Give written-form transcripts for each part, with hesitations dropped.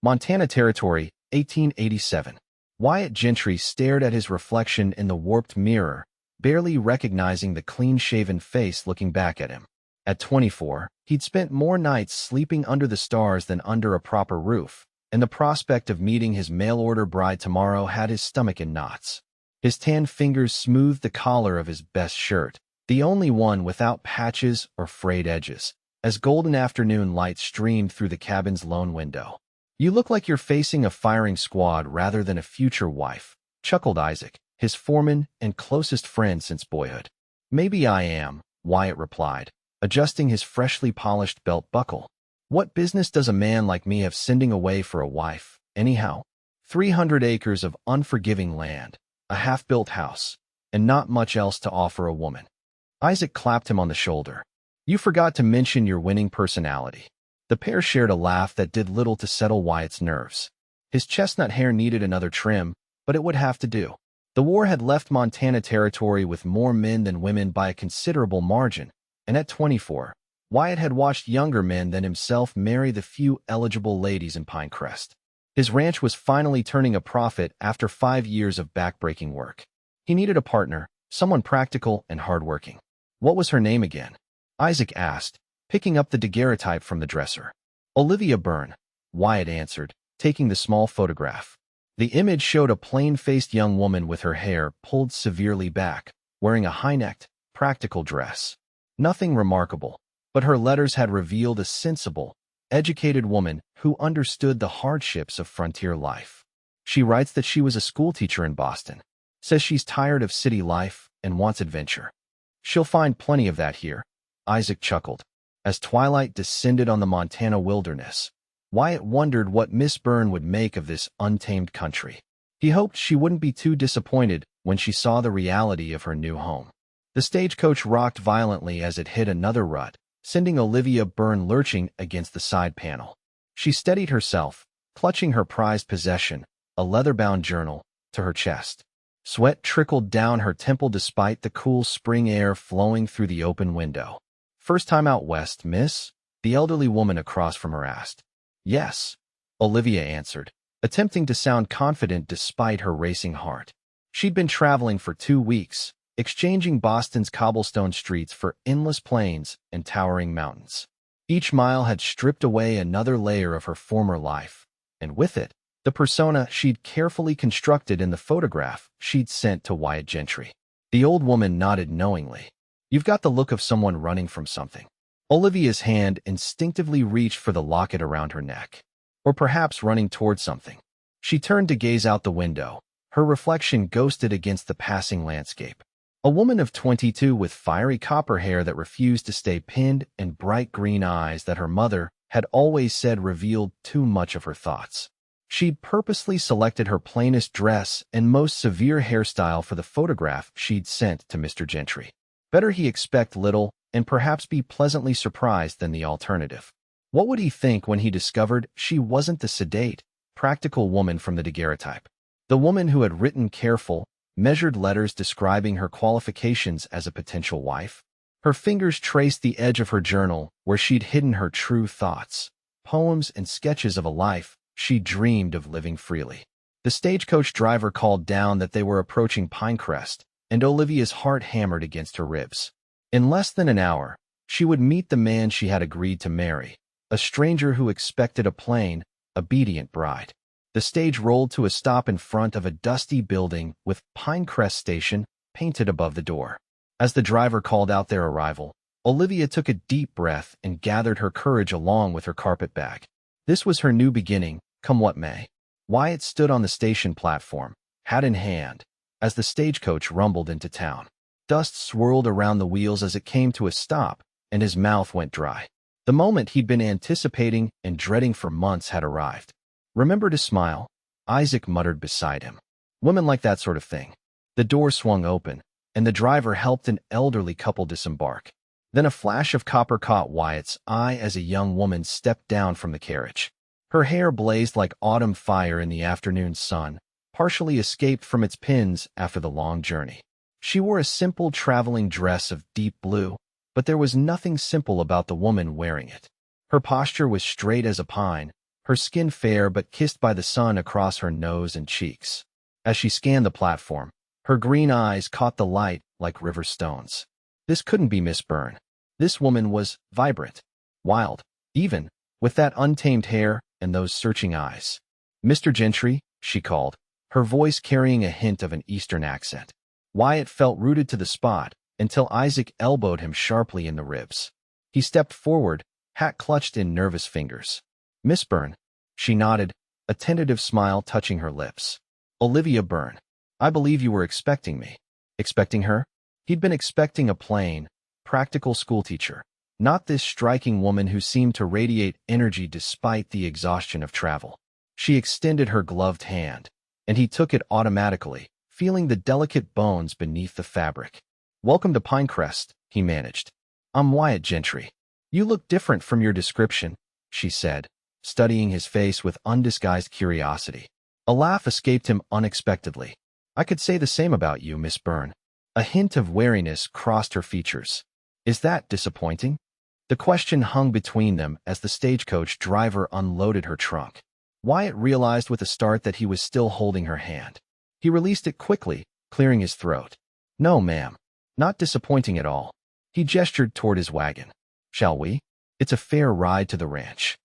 Montana Territory, 1887. Wyatt Gentry stared at his reflection in the warped mirror, barely recognizing the clean-shaven face looking back at him. At 24, he'd spent more nights sleeping under the stars than under a proper roof, and the prospect of meeting his mail-order bride tomorrow had his stomach in knots. His tan fingers smoothed the collar of his best shirt, the only one without patches or frayed edges, as golden afternoon light streamed through the cabin's lone window. "You look like you're facing a firing squad rather than a future wife," chuckled Isaac, his foreman and closest friend since boyhood. "Maybe I am," Wyatt replied, adjusting his freshly polished belt buckle. "What business does a man like me have sending away for a wife, anyhow? 300 acres of unforgiving land, a half-built house, and not much else to offer a woman." Isaac clapped him on the shoulder. "You forgot to mention your winning personality." The pair shared a laugh that did little to settle Wyatt's nerves. His chestnut hair needed another trim, but it would have to do. The war had left Montana Territory with more men than women by a considerable margin, and at 24, Wyatt had watched younger men than himself marry the few eligible ladies in Pinecrest. His ranch was finally turning a profit after 5 years of backbreaking work. He needed a partner, someone practical and hardworking. "What was her name again?" Isaac asked, picking up the daguerreotype from the dresser. "Olivia Byrne," Wyatt answered, taking the small photograph. The image showed a plain-faced young woman with her hair pulled severely back, wearing a high-necked, practical dress. Nothing remarkable, but her letters had revealed a sensible, educated woman who understood the hardships of frontier life. She writes that she was a schoolteacher in Boston, says she's tired of city life and wants adventure. "She'll find plenty of that here," Isaac chuckled. As twilight descended on the Montana wilderness, Wyatt wondered what Miss Byrne would make of this untamed country. He hoped she wouldn't be too disappointed when she saw the reality of her new home. The stagecoach rocked violently as it hit another rut, sending Olivia Byrne lurching against the side panel. She steadied herself, clutching her prized possession, a leather-bound journal, to her chest. Sweat trickled down her temple despite the cool spring air flowing through the open window. "First time out west, miss?" the elderly woman across from her asked. "Yes," Olivia answered, attempting to sound confident despite her racing heart. She'd been traveling for 2 weeks, exchanging Boston's cobblestone streets for endless plains and towering mountains. Each mile had stripped away another layer of her former life, and with it, the persona she'd carefully constructed in the photograph she'd sent to Wyatt Gentry. The old woman nodded knowingly. "You've got the look of someone running from something." Olivia's hand instinctively reached for the locket around her neck. Or perhaps running toward something. She turned to gaze out the window, her reflection ghosted against the passing landscape. A woman of 22 with fiery copper hair that refused to stay pinned and bright green eyes that her mother had always said revealed too much of her thoughts. She'd purposely selected her plainest dress and most severe hairstyle for the photograph she'd sent to Mr. Gentry. Better he expect little and perhaps be pleasantly surprised than the alternative. What would he think when he discovered she wasn't the sedate, practical woman from the daguerreotype? The woman who had written careful, measured letters describing her qualifications as a potential wife? Her fingers traced the edge of her journal where she'd hidden her true thoughts, poems and sketches of a life she dreamed of living freely. The stagecoach driver called down that they were approaching Pinecrest, and Olivia's heart hammered against her ribs. In less than an hour, she would meet the man she had agreed to marry, a stranger who expected a plain, obedient bride. The stage rolled to a stop in front of a dusty building with Pinecrest Station painted above the door. As the driver called out their arrival, Olivia took a deep breath and gathered her courage along with her carpet bag. This was her new beginning, come what may. Wyatt stood on the station platform, hat in hand, as the stagecoach rumbled into town. Dust swirled around the wheels as it came to a stop, and his mouth went dry. The moment he'd been anticipating and dreading for months had arrived. "Remember to smile," Isaac muttered beside him. "Women like that sort of thing." The door swung open, and the driver helped an elderly couple disembark. Then a flash of copper caught Wyatt's eye as a young woman stepped down from the carriage. Her hair blazed like autumn fire in the afternoon sun, partially escaped from its pins after the long journey. She wore a simple traveling dress of deep blue, but there was nothing simple about the woman wearing it. Her posture was straight as a pine, her skin fair but kissed by the sun across her nose and cheeks. As she scanned the platform, her green eyes caught the light like river stones. This couldn't be Miss Byrne. This woman was vibrant, wild, even, with that untamed hair and those searching eyes. "Mr. Gentry," she called, her voice carrying a hint of an Eastern accent. Wyatt felt rooted to the spot until Isaac elbowed him sharply in the ribs. He stepped forward, hat clutched in nervous fingers. "Miss Byrne," she nodded, a tentative smile touching her lips. "Olivia Byrne. I believe you were expecting me." Expecting her? He'd been expecting a plain, practical schoolteacher, not this striking woman who seemed to radiate energy despite the exhaustion of travel. She extended her gloved hand, and he took it automatically, feeling the delicate bones beneath the fabric. "Welcome to Pinecrest," he managed. "I'm Wyatt Gentry." "You look different from your description," she said, studying his face with undisguised curiosity. A laugh escaped him unexpectedly. "I could say the same about you, Miss Byrne." A hint of wariness crossed her features. "Is that disappointing?" The question hung between them as the stagecoach driver unloaded her trunk. Wyatt realized with a start that he was still holding her hand. He released it quickly, clearing his throat. "No, ma'am. Not disappointing at all." He gestured toward his wagon. "Shall we? It's a fair ride to the ranch."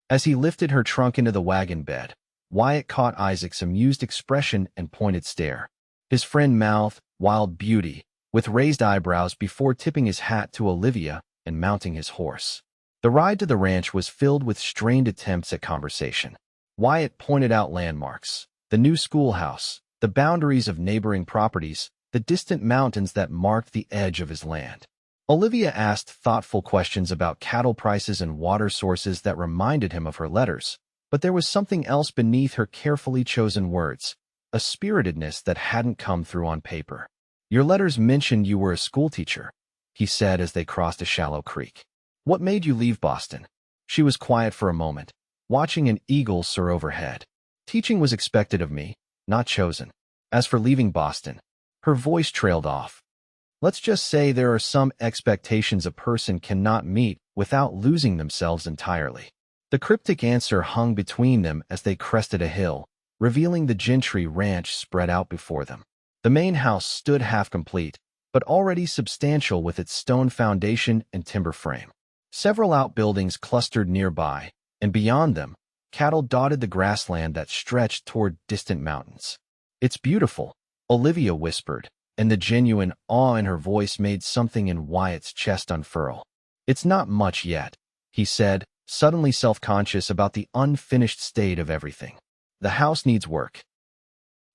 As he lifted her trunk into the wagon bed, Wyatt caught Isaac's amused expression and pointed stare. His friend mouthed, "Wild beauty," with raised eyebrows before tipping his hat to Olivia and mounting his horse. The ride to the ranch was filled with strained attempts at conversation. Wyatt pointed out landmarks, the new schoolhouse, the boundaries of neighboring properties, the distant mountains that marked the edge of his land. Olivia asked thoughtful questions about cattle prices and water sources that reminded him of her letters, but there was something else beneath her carefully chosen words, a spiritedness that hadn't come through on paper. "Your letters mentioned you were a schoolteacher," he said as they crossed a shallow creek. "What made you leave Boston?" She was quiet for a moment, watching an eagle soar overhead. "Teaching was expected of me, not chosen. As for leaving Boston," her voice trailed off. "Let's just say there are some expectations a person cannot meet without losing themselves entirely." The cryptic answer hung between them as they crested a hill, revealing the Gentry ranch spread out before them. The main house stood half complete, but already substantial with its stone foundation and timber frame. Several outbuildings clustered nearby, and beyond them, cattle dotted the grassland that stretched toward distant mountains. "It's beautiful," Olivia whispered, and the genuine awe in her voice made something in Wyatt's chest unfurl. "It's not much yet," he said, suddenly self-conscious about the unfinished state of everything. "The house needs work."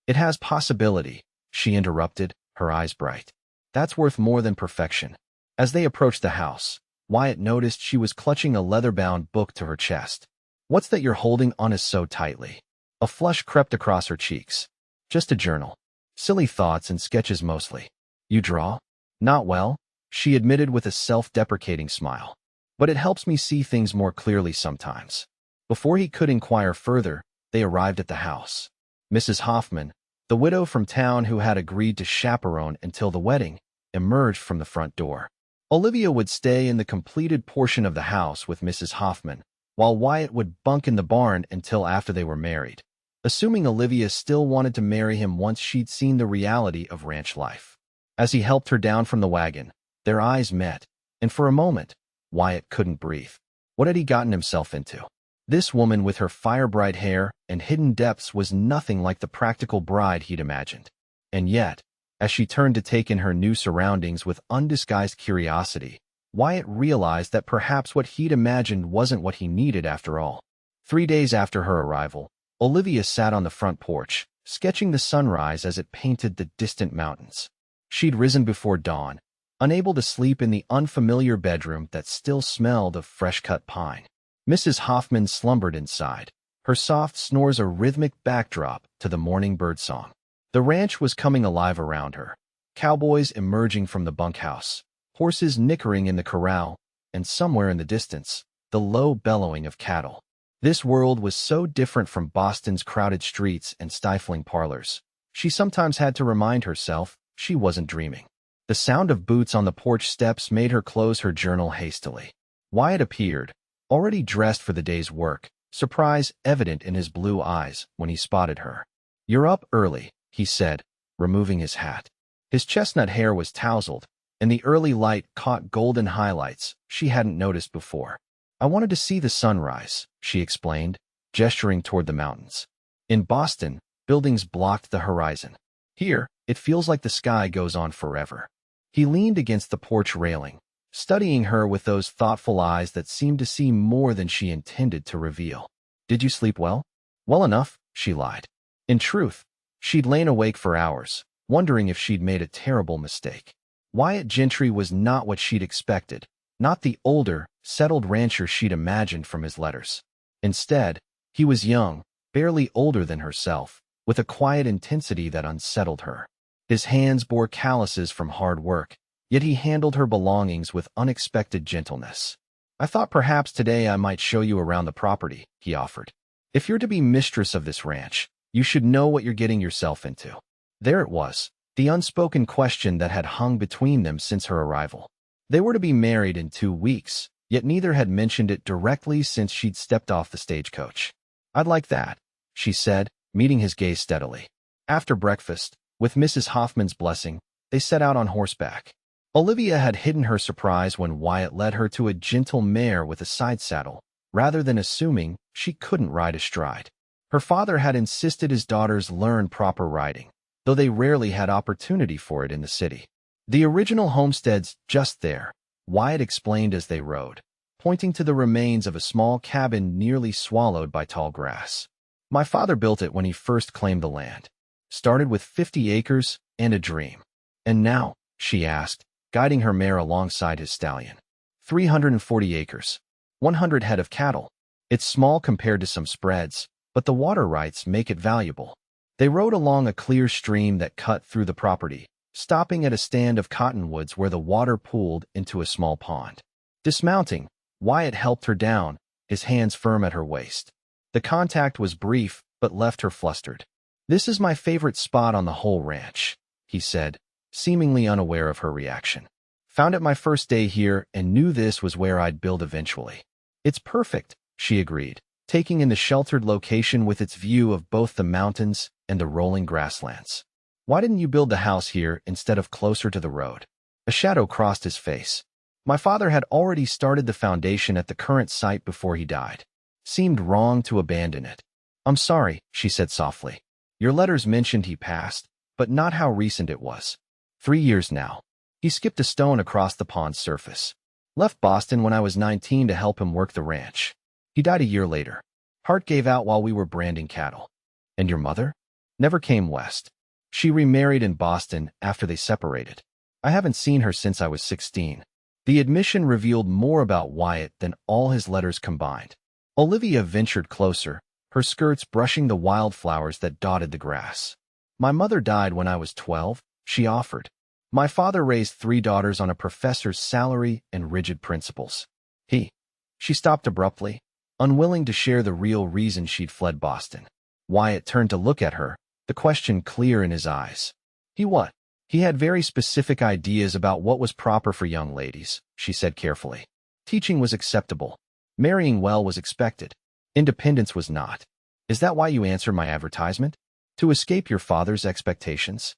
"It has possibility," she interrupted, her eyes bright. "That's worth more than perfection." As they approached the house, Wyatt noticed she was clutching a leather-bound book to her chest. "What's that you're holding on us so tightly?" A flush crept across her cheeks. "Just a journal. Silly thoughts and sketches mostly." "You draw?" "Not well," she admitted with a self-deprecating smile. "But it helps me see things more clearly sometimes." Before he could inquire further, they arrived at the house. Mrs. Hoffman, the widow from town who had agreed to chaperone until the wedding, emerged from the front door. Olivia would stay in the completed portion of the house with Mrs. Hoffman, while Wyatt would bunk in the barn until after they were married, assuming Olivia still wanted to marry him once she'd seen the reality of ranch life. As he helped her down from the wagon, their eyes met, and for a moment, Wyatt couldn't breathe. What had he gotten himself into? This woman with her fire-bright hair and hidden depths was nothing like the practical bride he'd imagined. And yet, as she turned to take in her new surroundings with undisguised curiosity, Wyatt realized that perhaps what he'd imagined wasn't what he needed after all. 3 days after her arrival, Olivia sat on the front porch, sketching the sunrise as it painted the distant mountains. She'd risen before dawn, unable to sleep in the unfamiliar bedroom that still smelled of fresh-cut pine. Mrs. Hoffman slumbered inside, her soft snores a rhythmic backdrop to the morning birdsong. The ranch was coming alive around her, cowboys emerging from the bunkhouse, horses nickering in the corral, and somewhere in the distance, the low bellowing of cattle. This world was so different from Boston's crowded streets and stifling parlors. She sometimes had to remind herself she wasn't dreaming. The sound of boots on the porch steps made her close her journal hastily. Wyatt appeared, already dressed for the day's work, surprise evident in his blue eyes when he spotted her. "You're up early," he said, removing his hat. His chestnut hair was tousled, and the early light caught golden highlights she hadn't noticed before. "I wanted to see the sunrise," she explained, gesturing toward the mountains. In Boston, buildings blocked the horizon. Here, it feels like the sky goes on forever. He leaned against the porch railing, studying her with those thoughtful eyes that seemed to see more than she intended to reveal. "Did you sleep well?" "Well enough," she lied. In truth, she'd lain awake for hours, wondering if she'd made a terrible mistake. Wyatt Gentry was not what she'd expected, not the older, settled rancher she'd imagined from his letters. Instead, he was young, barely older than herself, with a quiet intensity that unsettled her. His hands bore calluses from hard work, yet he handled her belongings with unexpected gentleness. "I thought perhaps today I might show you around the property," he offered. "If you're to be mistress of this ranch, you should know what you're getting yourself into." There it was, the unspoken question that had hung between them since her arrival. They were to be married in 2 weeks, yet neither had mentioned it directly since she'd stepped off the stagecoach. "I'd like that," she said, meeting his gaze steadily. After breakfast, with Mrs. Hoffman's blessing, they set out on horseback. Olivia had hidden her surprise when Wyatt led her to a gentle mare with a side saddle, rather than assuming she couldn't ride astride. Her father had insisted his daughters learn proper riding, though they rarely had opportunity for it in the city. "The original homestead's just there," Wyatt explained as they rode, pointing to the remains of a small cabin nearly swallowed by tall grass. "My father built it when he first claimed the land. Started with 50 acres and a dream." "And now?" she asked, guiding her mare alongside his stallion. 340 acres. 100 head of cattle. It's small compared to some spreads, but the water rights make it valuable." They rode along a clear stream that cut through the property, stopping at a stand of cottonwoods where the water pooled into a small pond. Dismounting, Wyatt helped her down, his hands firm at her waist. The contact was brief, but left her flustered. "This is my favorite spot on the whole ranch," he said, seemingly unaware of her reaction. "Found it my first day here and knew this was where I'd build eventually." "It's perfect," she agreed, taking in the sheltered location with its view of both the mountains and the rolling grasslands. "Why didn't you build the house here instead of closer to the road?" A shadow crossed his face. "My father had already started the foundation at the current site before he died. Seemed wrong to abandon it." "I'm sorry," she said softly. "Your letters mentioned he passed, but not how recent it was." 3 years now. He skipped a stone across the pond's surface. "Left Boston when I was 19 to help him work the ranch. He died a year later. Heart gave out while we were branding cattle." "And your mother?" "Never came west. She remarried in Boston after they separated. I haven't seen her since I was 16. The admission revealed more about Wyatt than all his letters combined. Olivia ventured closer, her skirts brushing the wildflowers that dotted the grass. "My mother died when I was 12, she offered. "My father raised 3 daughters on a professor's salary and rigid principles. She stopped abruptly, unwilling to share the real reason she'd fled Boston. Wyatt turned to look at her, the question clear in his eyes. What? He had very specific ideas about what was proper for young ladies, she said carefully. Teaching was acceptable. Marrying well was expected. Independence was not. Is that why you answered my advertisement? To escape your father's expectations?"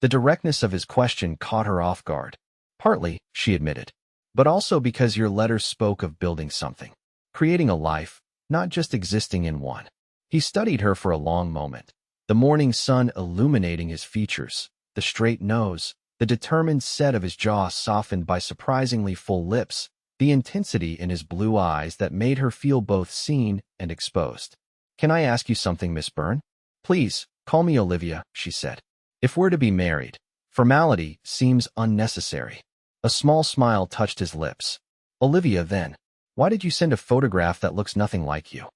The directness of his question caught her off guard. "Partly," she admitted, "but also because your letters spoke of building something. Creating a life, not just existing in one." He studied her for a long moment, the morning sun illuminating his features, the straight nose, the determined set of his jaw softened by surprisingly full lips, the intensity in his blue eyes that made her feel both seen and exposed. "Can I ask you something, Miss Byrne?" "Please, call me Olivia," she said. "If we're to be married, formality seems unnecessary." A small smile touched his lips. "Olivia, then, why did you send a photograph that looks nothing like you?"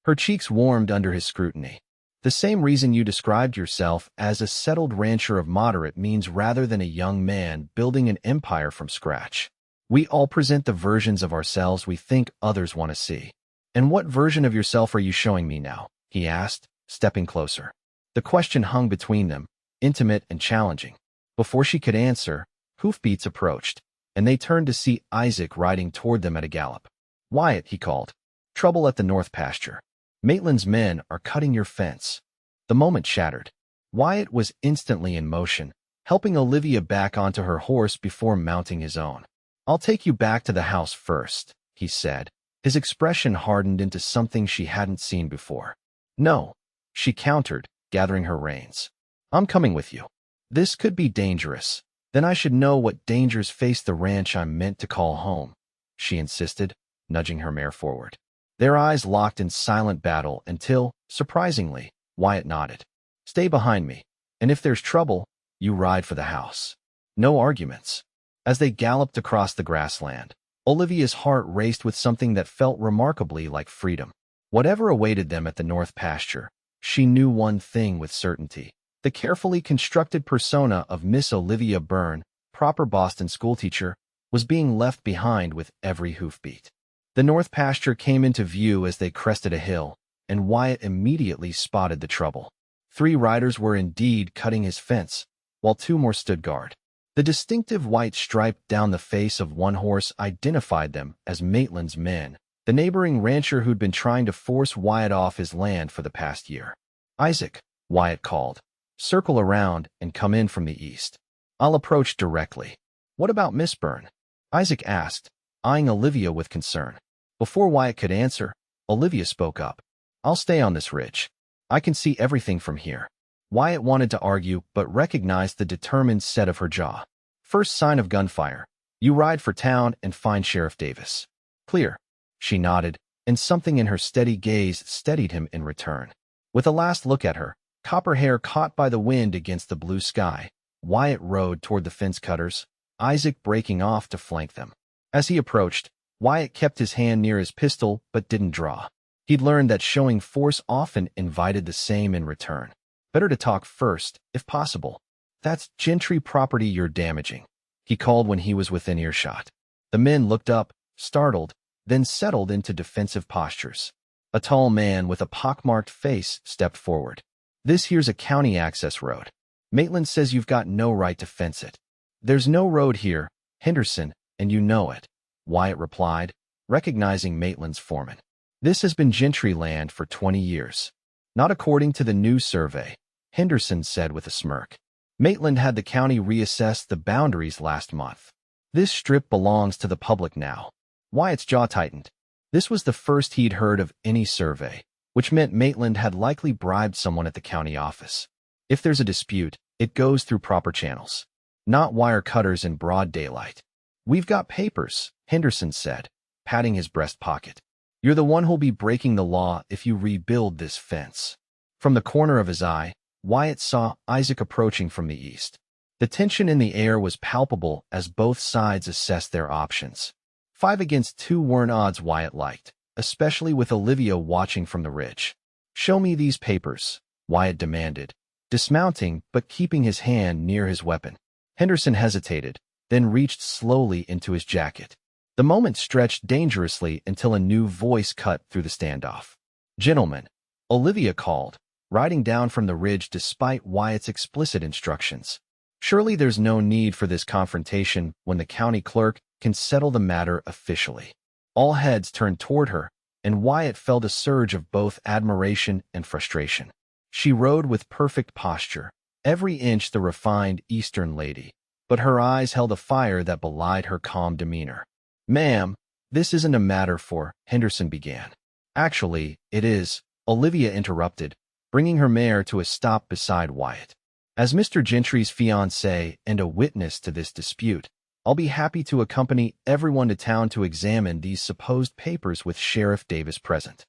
Her cheeks warmed under his scrutiny. "The same reason you described yourself as a settled rancher of moderate means rather than a young man building an empire from scratch. We all present the versions of ourselves we think others want to see." "And what version of yourself are you showing me now?" he asked, stepping closer. The question hung between them, intimate and challenging. Before she could answer, hoofbeats approached, and they turned to see Isaac riding toward them at a gallop. "Wyatt," he called. Trouble at the North Pasture. Maitland's men are cutting your fence. The moment shattered. Wyatt was instantly in motion, helping Olivia back onto her horse before mounting his own. I'll take you back to the house first, he said. His expression hardened into something she hadn't seen before. No, she countered, gathering her reins. I'm coming with you. This could be dangerous. Then I should know what dangers face the ranch I'm meant to call home, she insisted, nudging her mare forward. Their eyes locked in silent battle until, surprisingly, Wyatt nodded. Stay behind me, and if there's trouble, you ride for the house. No arguments. As they galloped across the grassland, Olivia's heart raced with something that felt remarkably like freedom. Whatever awaited them at the North Pasture, she knew one thing with certainty. The carefully constructed persona of Miss Olivia Byrne, proper Boston schoolteacher, was being left behind with every hoofbeat. The North Pasture came into view as they crested a hill, and Wyatt immediately spotted the trouble. 3 riders were indeed cutting his fence, while 2 more stood guard. The distinctive white stripe down the face of one horse identified them as Maitland's men, the neighboring rancher who'd been trying to force Wyatt off his land for the past year. Isaac, Wyatt called. Circle around and come in from the east. I'll approach directly. What about Miss Byrne? Isaac asked, eyeing Olivia with concern. Before Wyatt could answer, Olivia spoke up. I'll stay on this ridge. I can see everything from here. Wyatt wanted to argue, but recognized the determined set of her jaw. First sign of gunfire. You ride for town and find Sheriff Davis. Clear. She nodded, and something in her steady gaze steadied him in return. With a last look at her, copper hair caught by the wind against the blue sky, Wyatt rode toward the fence cutters, Isaac breaking off to flank them. As he approached, Wyatt kept his hand near his pistol but didn't draw. He'd learned that showing force often invited the same in return. Better to talk first, if possible. That's gentry property you're damaging, he called when he was within earshot. The men looked up, startled, then settled into defensive postures. A tall man with a pockmarked face stepped forward. This here's a county access road. Maitland says you've got no right to fence it. There's no road here, Henderson, and you know it, Wyatt replied, recognizing Maitland's foreman. This has been gentry land for 20 years. Not according to the new survey, Henderson said with a smirk. Maitland had the county reassess the boundaries last month. This strip belongs to the public now. Wyatt's jaw tightened. This was the first he'd heard of any survey, which meant Maitland had likely bribed someone at the county office. If there's a dispute, it goes through proper channels, not wire cutters in broad daylight. We've got papers, Henderson said, patting his breast pocket. You're the one who'll be breaking the law if you rebuild this fence. From the corner of his eye, Wyatt saw Isaac approaching from the east. The tension in the air was palpable as both sides assessed their options. 5 against 2 weren't odds Wyatt liked, especially with Olivia watching from the ridge. Show me these papers, Wyatt demanded, dismounting but keeping his hand near his weapon. Henderson hesitated, then reached slowly into his jacket. The moment stretched dangerously until a new voice cut through the standoff. Gentlemen, Olivia called, riding down from the ridge despite Wyatt's explicit instructions. Surely there's no need for this confrontation when the county clerk can settle the matter officially. All heads turned toward her, and Wyatt felt a surge of both admiration and frustration. She rode with perfect posture, every inch the refined Eastern lady, but her eyes held a fire that belied her calm demeanor. Ma'am, this isn't a matter for, Henderson began. Actually, it is, Olivia interrupted, bringing her mare to a stop beside Wyatt. As Mr. Gentry's fiancée and a witness to this dispute, I'll be happy to accompany everyone to town to examine these supposed papers with Sheriff Davis present.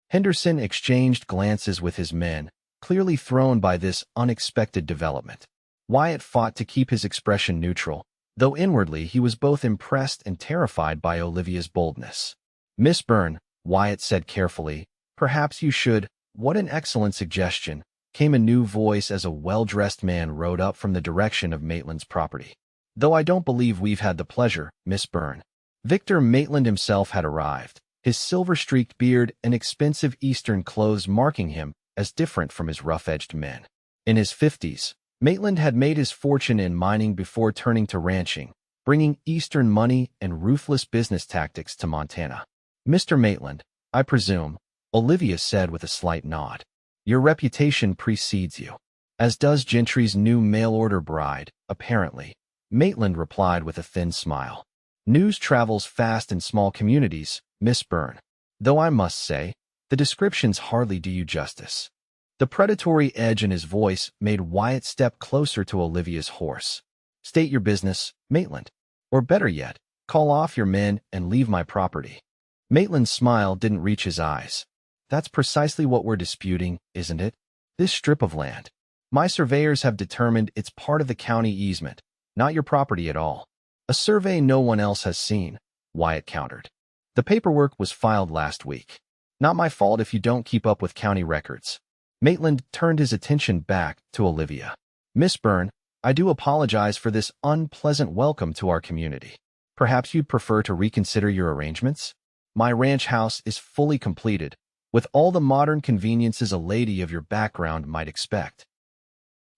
Henderson exchanged glances with his men, clearly thrown by this unexpected development. Wyatt fought to keep his expression neutral, though inwardly he was both impressed and terrified by Olivia's boldness. Miss Byrne, Wyatt said carefully, perhaps you should. What an excellent suggestion, came a new voice as a well-dressed man rode up from the direction of Maitland's property. Though I don't believe we've had the pleasure, Miss Byrne. Victor Maitland himself had arrived, his silver-streaked beard and expensive Eastern clothes marking him as different from his rough-edged men. In his 50s, Maitland had made his fortune in mining before turning to ranching, bringing Eastern money and ruthless business tactics to Montana. Mr. Maitland, I presume, Olivia said with a slight nod. Your reputation precedes you. As does Gentry's new mail-order bride, apparently. Maitland replied with a thin smile. News travels fast in small communities, Miss Byrne. Though I must say, the descriptions hardly do you justice. The predatory edge in his voice made Wyatt step closer to Olivia's horse. State your business, Maitland. Or better yet, call off your men and leave my property. Maitland's smile didn't reach his eyes. That's precisely what we're disputing, isn't it? This strip of land. My surveyors have determined it's part of the county easement, not your property at all. A survey no one else has seen, Wyatt countered. The paperwork was filed last week. Not my fault if you don't keep up with county records. Maitland turned his attention back to Olivia. Miss Byrne, I do apologize for this unpleasant welcome to our community. Perhaps you'd prefer to reconsider your arrangements? My ranch house is fully completed, with all the modern conveniences a lady of your background might expect.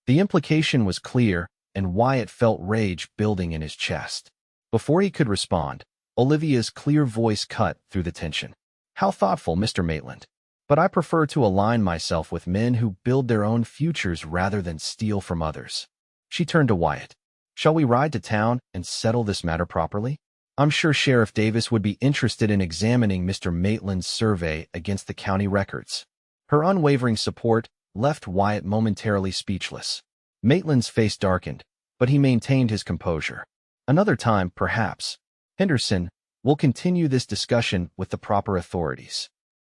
The implication was clear, and Wyatt felt rage building in his chest. Before he could respond, Olivia's clear voice cut through the tension. How thoughtful, Mr. Maitland. But I prefer to align myself with men who build their own futures rather than steal from others. She turned to Wyatt. Shall we ride to town and settle this matter properly? I'm sure Sheriff Davis would be interested in examining Mr. Maitland's survey against the county records. Her unwavering support left Wyatt momentarily speechless. Maitland's face darkened, but he maintained his composure. Another time, perhaps. Henderson, we'll continue this discussion with the proper authorities.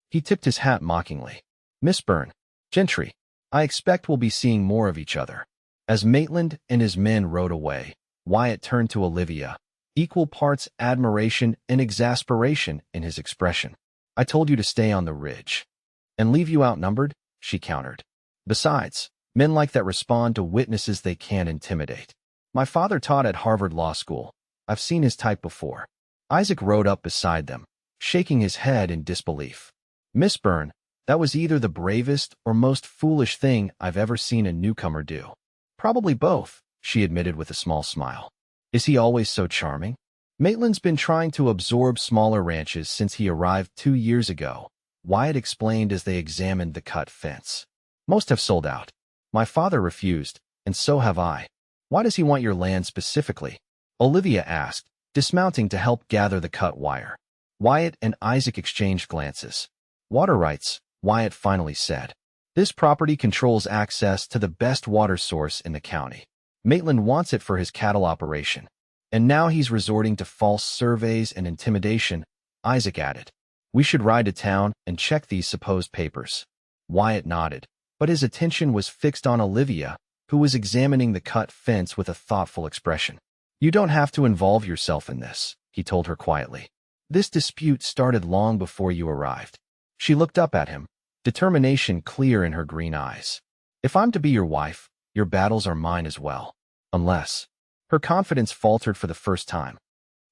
He tipped his hat mockingly. Miss Byrne, Gentry, I expect we'll be seeing more of each other. As Maitland and his men rode away, Wyatt turned to Olivia, equal parts admiration and exasperation in his expression. I told you to stay on the ridge. And leave you outnumbered? She countered. Besides, men like that respond to witnesses they can't intimidate. My father taught at Harvard Law School. I've seen his type before. Isaac rode up beside them, shaking his head in disbelief. Miss Byrne, that was either the bravest or most foolish thing I've ever seen a newcomer do. Probably both, she admitted with a small smile. Is he always so charming? Maitland's been trying to absorb smaller ranches since he arrived 2 years ago, Wyatt explained as they examined the cut fence. Most have sold out. My father refused, and so have I. Why does he want your land specifically? Olivia asked, dismounting to help gather the cut wire. Wyatt and Isaac exchanged glances. Water rights, Wyatt finally said. This property controls access to the best water source in the county. Maitland wants it for his cattle operation. And now he's resorting to false surveys and intimidation, Isaac added. We should ride to town and check these supposed papers. Wyatt nodded, but his attention was fixed on Olivia, who was examining the cut fence with a thoughtful expression. You don't have to involve yourself in this, he told her quietly. This dispute started long before you arrived. She looked up at him, determination clear in her green eyes. If I'm to be your wife, your battles are mine as well. Unless. Her confidence faltered for the first time.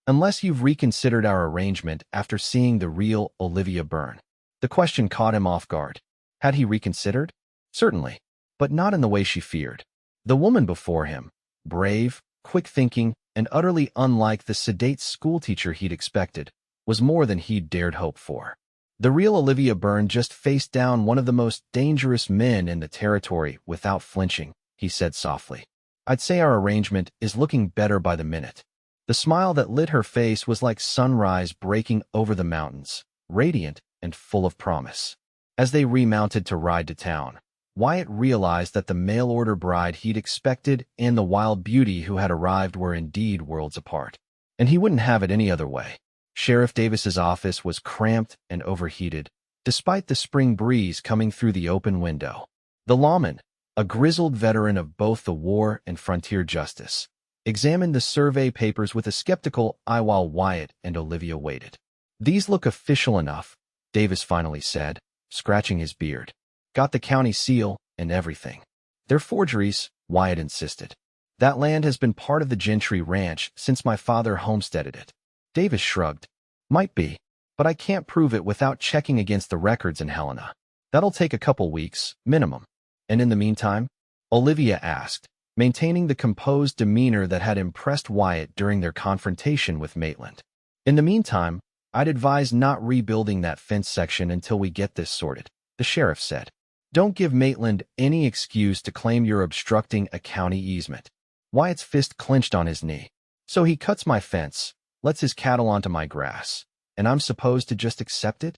Unless you've reconsidered our arrangement after seeing the real Olivia Byrne. The question caught him off guard. Had he reconsidered? Certainly, but not in the way she feared. The woman before him, brave, quick-thinking, and utterly unlike the sedate schoolteacher he'd expected, was more than he'd dared hope for. The real Olivia Byrne just faced down one of the most dangerous men in the territory without flinching, he said softly. I'd say our arrangement is looking better by the minute. The smile that lit her face was like sunrise breaking over the mountains, radiant and full of promise. As they remounted to ride to town, Wyatt realized that the mail-order bride he'd expected and the wild beauty who had arrived were indeed worlds apart. And he wouldn't have it any other way. Sheriff Davis's office was cramped and overheated, despite the spring breeze coming through the open window. The lawman, a grizzled veteran of both the war and frontier justice, examined the survey papers with a skeptical eye while Wyatt and Olivia waited. These look official enough, Davis finally said, scratching his beard. Got the county seal and everything. They're forgeries, Wyatt insisted. That land has been part of the Gentry ranch since my father homesteaded it. Davis shrugged. Might be, but I can't prove it without checking against the records in Helena. That'll take a couple weeks, minimum. And in the meantime? Olivia asked, maintaining the composed demeanor that had impressed Wyatt during their confrontation with Maitland. In the meantime, I'd advise not rebuilding that fence section until we get this sorted, the sheriff said. Don't give Maitland any excuse to claim you're obstructing a county easement. Wyatt's fist clenched on his knee. So he cuts my fence, lets his cattle onto my grass, and I'm supposed to just accept it?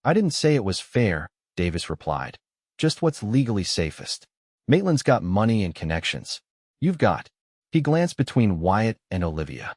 I didn't say it was fair, Davis replied. Just what's legally safest. Maitland's got money and connections. You've got. He glanced between Wyatt and Olivia.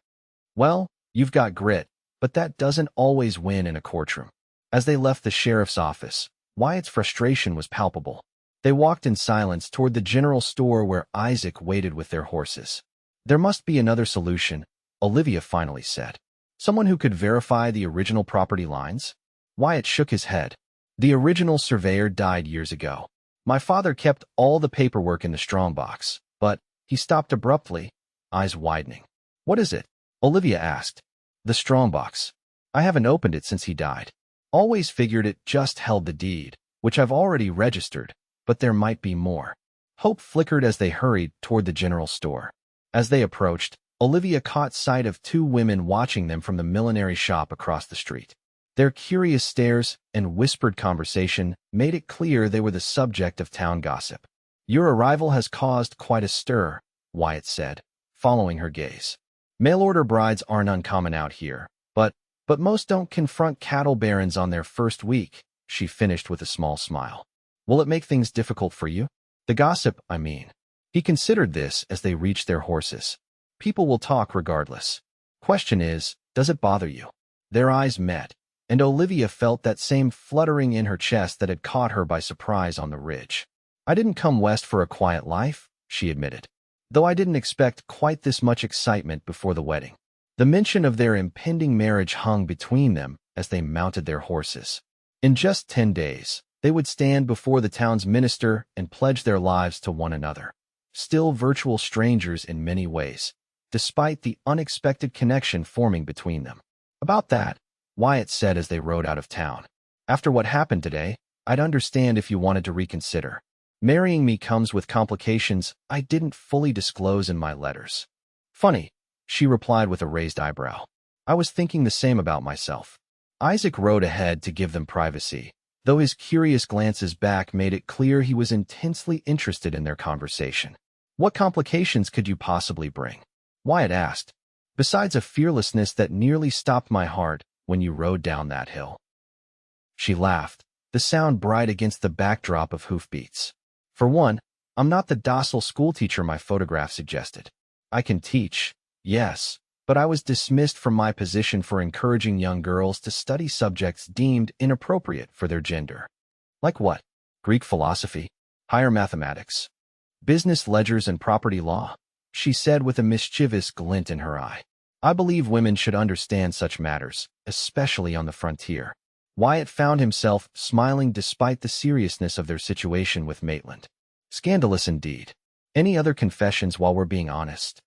Well, you've got grit, but that doesn't always win in a courtroom. As they left the sheriff's office, Wyatt's frustration was palpable. They walked in silence toward the general store where Isaac waited with their horses. There must be another solution, Olivia finally said. Someone who could verify the original property lines? Wyatt shook his head. The original surveyor died years ago. My father kept all the paperwork in the strongbox, but he stopped abruptly, eyes widening. What is it? Olivia asked. The strongbox. I haven't opened it since he died. Always figured it just held the deed, which I've already registered, but there might be more. Hope flickered as they hurried toward the general store. As they approached, Olivia caught sight of two women watching them from the millinery shop across the street. Their curious stares and whispered conversation made it clear they were the subject of town gossip. Your arrival has caused quite a stir, Wyatt said, following her gaze. Mail-order brides aren't uncommon out here, but most don't confront cattle barons on their first week, she finished with a small smile. Will it make things difficult for you? The gossip, I mean. He considered this as they reached their horses. People will talk regardless. Question is, does it bother you? Their eyes met, and Olivia felt that same fluttering in her chest that had caught her by surprise on the ridge. I didn't come west for a quiet life, she admitted, though I didn't expect quite this much excitement before the wedding. The mention of their impending marriage hung between them as they mounted their horses. In just 10 days, they would stand before the town's minister and pledge their lives to one another. Still virtual strangers in many ways, despite the unexpected connection forming between them. About that, Wyatt said as they rode out of town. After what happened today, I'd understand if you wanted to reconsider. Marrying me comes with complications I didn't fully disclose in my letters. Funny, she replied with a raised eyebrow. I was thinking the same about myself. Isaac rode ahead to give them privacy, though his curious glances back made it clear he was intensely interested in their conversation. What complications could you possibly bring? Wyatt asked. Besides a fearlessness that nearly stopped my heart when you rode down that hill. She laughed, the sound bright against the backdrop of hoofbeats. For one, I'm not the docile schoolteacher my photograph suggested. I can teach, yes, but I was dismissed from my position for encouraging young girls to study subjects deemed inappropriate for their gender. Like what? Greek philosophy? Higher mathematics? Business ledgers and property law? She said with a mischievous glint in her eye. I believe women should understand such matters, especially on the frontier. Wyatt found himself smiling despite the seriousness of their situation with Maitland. Scandalous indeed. Any other confessions while we're being honest?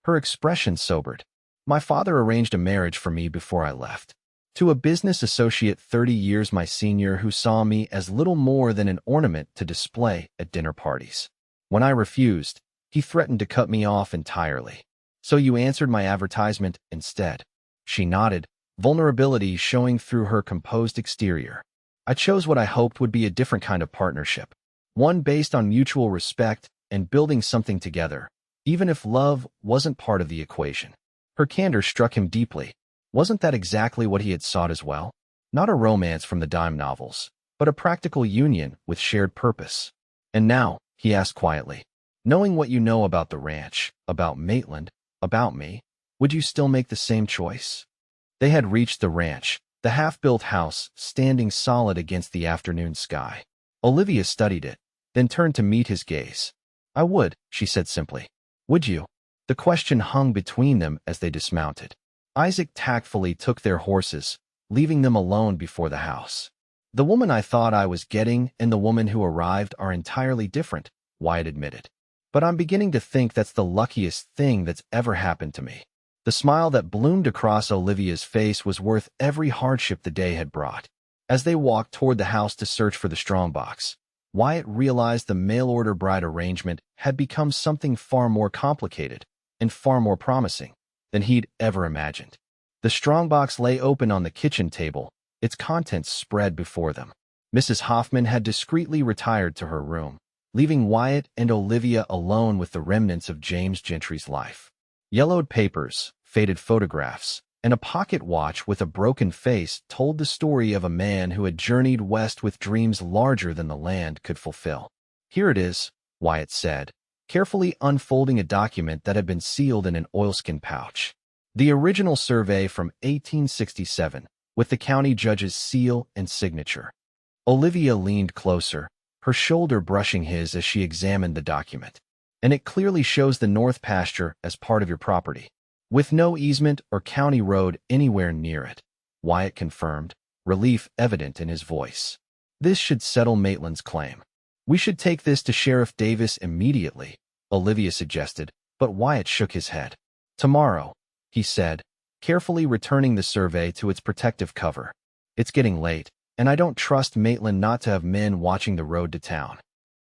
Her expression sobered. My father arranged a marriage for me before I left. To a business associate 30 years my senior who saw me as little more than an ornament to display at dinner parties. When I refused, he threatened to cut me off entirely. So you answered my advertisement instead. She nodded, vulnerability showing through her composed exterior. I chose what I hoped would be a different kind of partnership. One based on mutual respect and building something together, even if love wasn't part of the equation. Her candor struck him deeply. Wasn't that exactly what he had sought as well? Not a romance from the dime novels, but a practical union with shared purpose. And now, he asked quietly, knowing what you know about the ranch, about Maitland, about me, would you still make the same choice? They had reached the ranch, the half-built house standing solid against the afternoon sky. Olivia studied it, then turned to meet his gaze. I would, she said simply. Would you? The question hung between them as they dismounted. Isaac tactfully took their horses, leaving them alone before the house. The woman I thought I was getting and the woman who arrived are entirely different, Wyatt admitted. But I'm beginning to think that's the luckiest thing that's ever happened to me. The smile that bloomed across Olivia's face was worth every hardship the day had brought. As they walked toward the house to search for the strongbox, Wyatt realized the mail-order bride arrangement had become something far more complicated and far more promising than he'd ever imagined. The strongbox lay open on the kitchen table, its contents spread before them. Mrs. Hoffman had discreetly retired to her room, leaving Wyatt and Olivia alone with the remnants of James Gentry's life. Yellowed papers, faded photographs, and a pocket watch with a broken face told the story of a man who had journeyed west with dreams larger than the land could fulfill. "Here it is," Wyatt said, carefully unfolding a document that had been sealed in an oilskin pouch. The original survey from 1867, with the county judge's seal and signature. Olivia leaned closer, her shoulder brushing his as she examined the document. "And it clearly shows the north pasture as part of your property, with no easement or county road anywhere near it," Wyatt confirmed, relief evident in his voice. "This should settle Maitland's claim. We should take this to Sheriff Davis immediately," Olivia suggested, but Wyatt shook his head. "Tomorrow," he said, carefully returning the survey to its protective cover. "It's getting late, and I don't trust Maitland not to have men watching the road to town."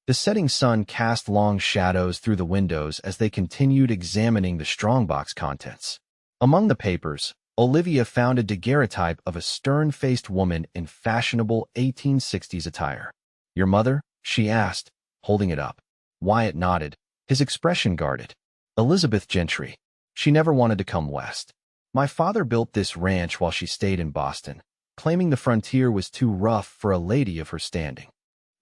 The setting sun cast long shadows through the windows as they continued examining the strongbox contents. Among the papers, Olivia found a daguerreotype of a stern-faced woman in fashionable 1860s attire. "Your mother?" she asked, holding it up. Wyatt nodded, his expression guarded. "Elizabeth Gentry. She never wanted to come west. My father built this ranch while she stayed in Boston, claiming the frontier was too rough for a lady of her standing.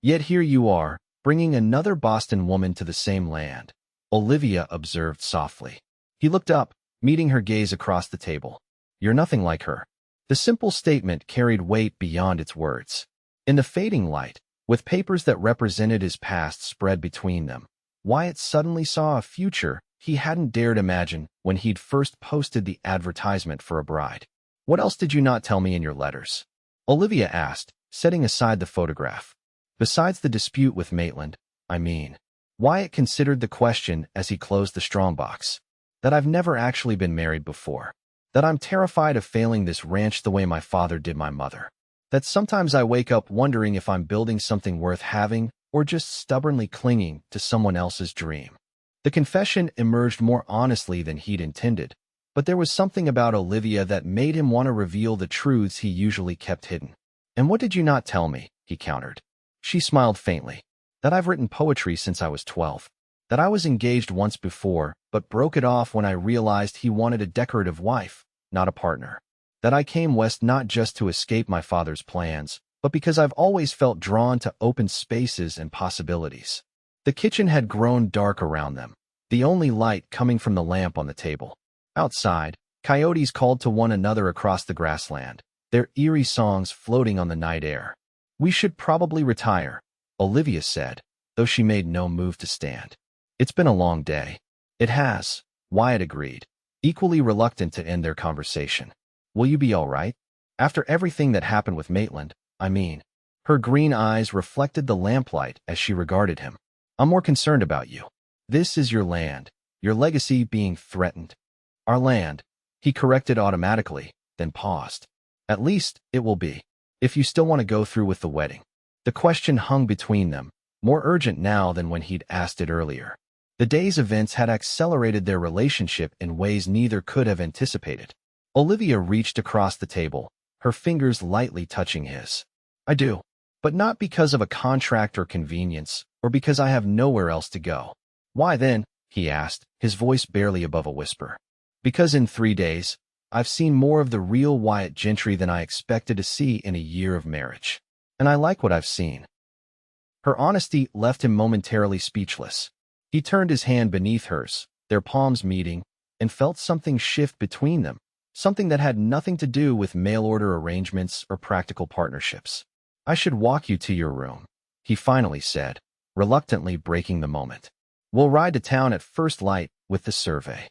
Yet here you are, bringing another Boston woman to the same land," Olivia observed softly. He looked up, meeting her gaze across the table. "You're nothing like her." The simple statement carried weight beyond its words. In the fading light, with papers that represented his past spread between them, Wyatt suddenly saw a future he hadn't dared imagine when he'd first posted the advertisement for a bride. "What else did you not tell me in your letters?" Olivia asked, setting aside the photograph. "Besides the dispute with Maitland, I mean." Wyatt considered the question as he closed the strongbox. "That I've never actually been married before. That I'm terrified of failing this ranch the way my father did my mother. That sometimes I wake up wondering if I'm building something worth having or just stubbornly clinging to someone else's dream." The confession emerged more honestly than he'd intended, but there was something about Olivia that made him want to reveal the truths he usually kept hidden. "And what did you not tell me?" he countered. She smiled faintly. "That I've written poetry since I was 12. That I was engaged once before, but broke it off when I realized he wanted a decorative wife, not a partner. That I came west not just to escape my father's plans, but because I've always felt drawn to open spaces and possibilities." The kitchen had grown dark around them, the only light coming from the lamp on the table. Outside, coyotes called to one another across the grassland, their eerie songs floating on the night air. "We should probably retire," Olivia said, though she made no move to stand. "It's been a long day." "It has," Wyatt agreed, equally reluctant to end their conversation. "Will you be all right? After everything that happened with Maitland, I mean." Her green eyes reflected the lamplight as she regarded him. "I'm more concerned about you. This is your land, your legacy being threatened." "Our land," he corrected automatically, then paused. "At least, it will be, if you still want to go through with the wedding." The question hung between them, more urgent now than when he'd asked it earlier. The day's events had accelerated their relationship in ways neither could have anticipated. Olivia reached across the table, her fingers lightly touching his. "I do. But not because of a contract or convenience, or because I have nowhere else to go." "Why then?" he asked, his voice barely above a whisper. "Because in 3 days, I've seen more of the real Wyatt Gentry than I expected to see in a year of marriage. And I like what I've seen." Her honesty left him momentarily speechless. He turned his hand beneath hers, their palms meeting, and felt something shift between them, something that had nothing to do with mail-order arrangements or practical partnerships. "I should walk you to your room," he finally said, reluctantly breaking the moment. "We'll ride to town at first light with the survey."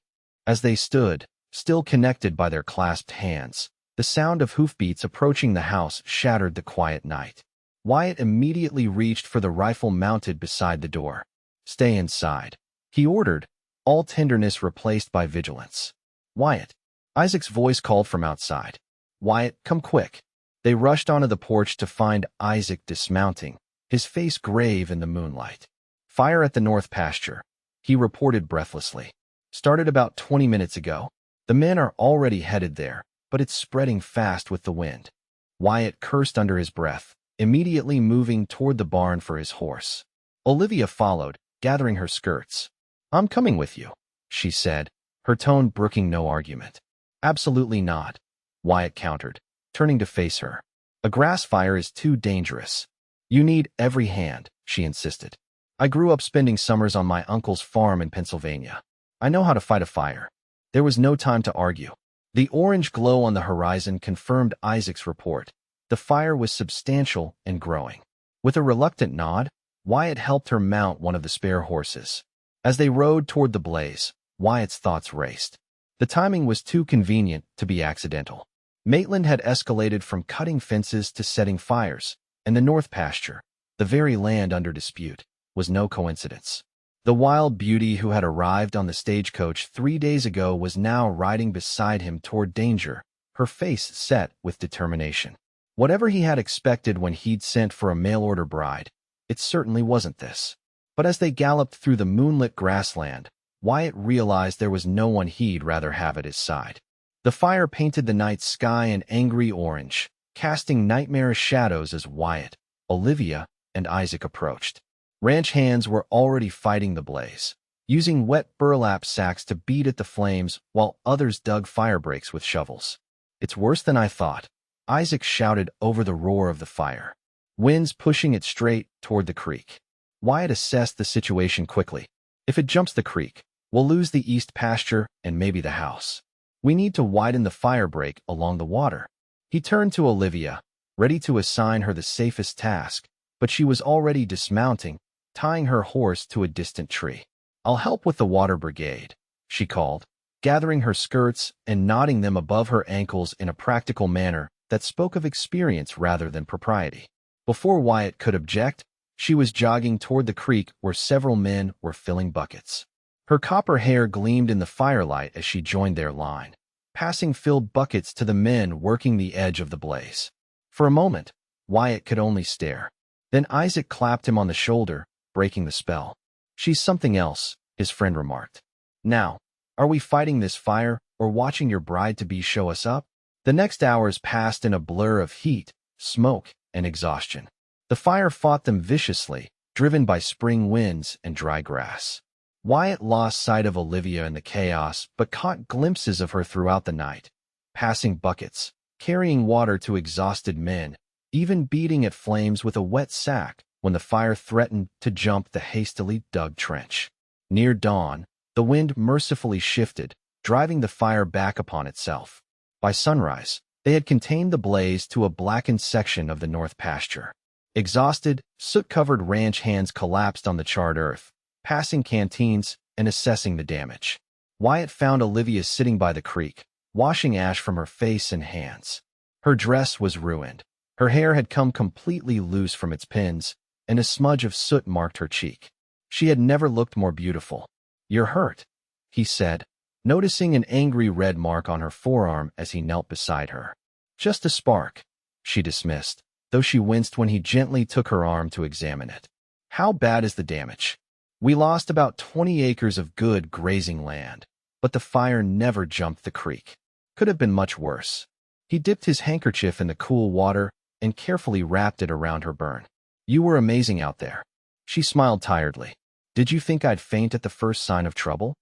As they stood, still connected by their clasped hands, the sound of hoofbeats approaching the house shattered the quiet night. Wyatt immediately reached for the rifle mounted beside the door. "Stay inside," he ordered, all tenderness replaced by vigilance. "Wyatt." Isaac's voice called from outside. "Wyatt, come quick." They rushed onto the porch to find Isaac dismounting, his face grave in the moonlight. "Fire at the north pasture," he reported breathlessly. "Started about 20 minutes ago. The men are already headed there, but it's spreading fast with the wind. Wyatt cursed under his breath, immediately moving toward the barn for his horse. Olivia followed, gathering her skirts. "I'm coming with you," she said, her tone brooking no argument. "Absolutely not," Wyatt countered, turning to face her. "A grass fire is too dangerous. You need every hand," she insisted. "I grew up spending summers on my uncle's farm in Pennsylvania. I know how to fight a fire." There was no time to argue. The orange glow on the horizon confirmed Isaac's report. The fire was substantial and growing. With a reluctant nod, Wyatt helped her mount one of the spare horses. As they rode toward the blaze, Wyatt's thoughts raced. The timing was too convenient to be accidental. Maitland had escalated from cutting fences to setting fires, and the north pasture, the very land under dispute, was no coincidence. The wild beauty who had arrived on the stagecoach 3 days ago was now riding beside him toward danger, her face set with determination. Whatever he had expected when he'd sent for a mail-order bride, it certainly wasn't this. But as they galloped through the moonlit grassland, Wyatt realized there was no one he'd rather have at his side. The fire painted the night sky an angry orange, casting nightmarish shadows as Wyatt, Olivia, and Isaac approached. Ranch hands were already fighting the blaze, using wet burlap sacks to beat at the flames while others dug fire breaks with shovels. "It's worse than I thought," Isaac shouted over the roar of the fire. "Winds pushing it straight toward the creek." Wyatt assessed the situation quickly. "If it jumps the creek, we'll lose the east pasture and maybe the house. We need to widen the fire break along the water." He turned to Olivia, ready to assign her the safest task, but she was already dismounting, tying her horse to a distant tree. "I'll help with the water brigade," she called, gathering her skirts and knotting them above her ankles in a practical manner that spoke of experience rather than propriety. Before Wyatt could object, she was jogging toward the creek where several men were filling buckets. Her copper hair gleamed in the firelight as she joined their line, passing filled buckets to the men working the edge of the blaze. For a moment, Wyatt could only stare. Then Isaac clapped him on the shoulder, breaking the spell. "She's something else," his friend remarked. "Now, are we fighting this fire or watching your bride-to-be show us up?" The next hours passed in a blur of heat, smoke, and exhaustion. The fire fought them viciously, driven by spring winds and dry grass. Wyatt lost sight of Olivia in the chaos but caught glimpses of her throughout the night, passing buckets, carrying water to exhausted men, even beating at flames with a wet sack when the fire threatened to jump the hastily dug trench. Near dawn, the wind mercifully shifted, driving the fire back upon itself. By sunrise, they had contained the blaze to a blackened section of the north pasture. Exhausted, soot-covered ranch hands collapsed on the charred earth, passing canteens and assessing the damage. Wyatt found Olivia sitting by the creek, washing ash from her face and hands. Her dress was ruined. Her hair had come completely loose from its pins, and a smudge of soot marked her cheek. She had never looked more beautiful. "You're hurt," he said, noticing an angry red mark on her forearm as he knelt beside her. "Just a spark," she dismissed, though she winced when he gently took her arm to examine it. "How bad is the damage?" "We lost about 20 acres of good grazing land, but the fire never jumped the creek. Could have been much worse." He dipped his handkerchief in the cool water and carefully wrapped it around her burn. "You were amazing out there." She smiled tiredly. "Did you think I'd faint at the first sign of trouble?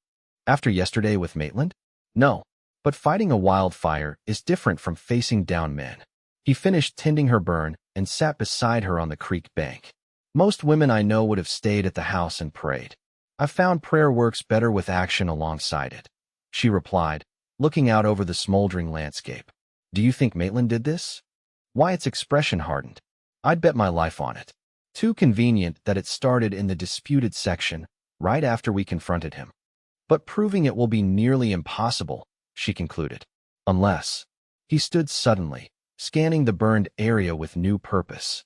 After yesterday with Maitland? No, but fighting a wildfire is different from facing down men." He finished tending her burn and sat beside her on the creek bank. "Most women I know would have stayed at the house and prayed. I've found prayer works better with action alongside it," she replied, looking out over the smoldering landscape. "Do you think Maitland did this?" Wyatt's expression hardened. "I'd bet my life on it. Too convenient that it started in the disputed section, right after we confronted him. But proving it will be nearly impossible," she concluded. "Unless..." He stood suddenly, scanning the burned area with new purpose.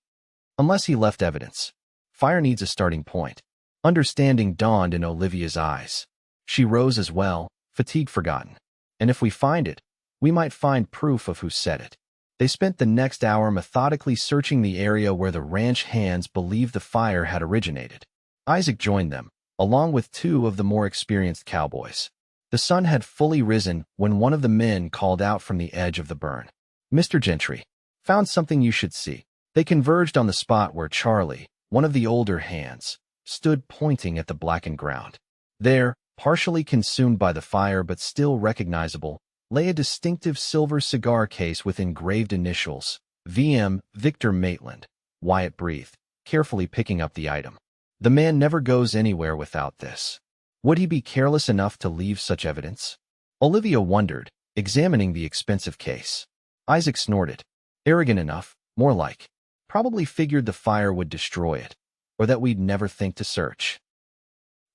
"Unless he left evidence. Fire needs a starting point." Understanding dawned in Olivia's eyes. She rose as well, fatigue forgotten. "And if we find it, we might find proof of who said it." They spent the next hour methodically searching the area where the ranch hands believed the fire had originated. Isaac joined them, along with 2 of the more experienced cowboys. The sun had fully risen when one of the men called out from the edge of the burn. "Mr. Gentry, found something you should see." They converged on the spot where Charlie, one of the older hands, stood pointing at the blackened ground. There, partially consumed by the fire but still recognizable, lay a distinctive silver cigar case with engraved initials, VM Victor Maitland. Wyatt breathed, carefully picking up the item. The man never goes anywhere without this. Would he be careless enough to leave such evidence? Olivia wondered, examining the expensive case. Isaac snorted. Arrogant enough, more like. Probably figured the fire would destroy it, or that we'd never think to search.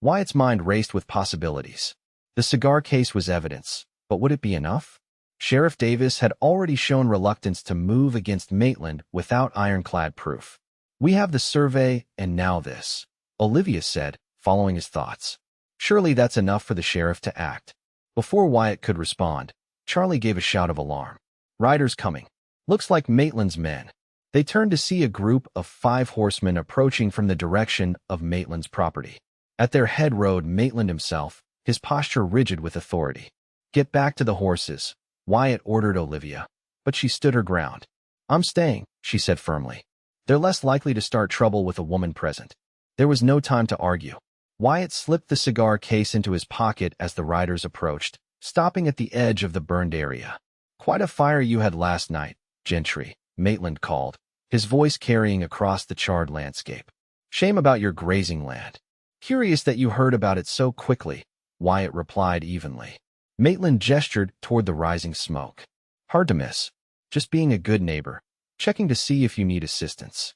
Wyatt's mind raced with possibilities. The cigar case was evidence, but would it be enough? Sheriff Davis had already shown reluctance to move against Maitland without ironclad proof. "We have the survey, and now this," Olivia said, following his thoughts. Surely that's enough for the sheriff to act. Before Wyatt could respond, Charlie gave a shout of alarm. "Riders coming. Looks like Maitland's men." They turned to see a group of 5 horsemen approaching from the direction of Maitland's property. At their head rode Maitland himself, his posture rigid with authority. "Get back to the horses," Wyatt ordered Olivia, but she stood her ground. "I'm staying," she said firmly. "They're less likely to start trouble with a woman present." There was no time to argue. Wyatt slipped the cigar case into his pocket as the riders approached, stopping at the edge of the burned area. "Quite a fire you had last night, Gentry," Maitland called, his voice carrying across the charred landscape. "Shame about your grazing land." "Curious that you heard about it so quickly," Wyatt replied evenly. Maitland gestured toward the rising smoke. "Hard to miss. Just being a good neighbor, checking to see if you need assistance."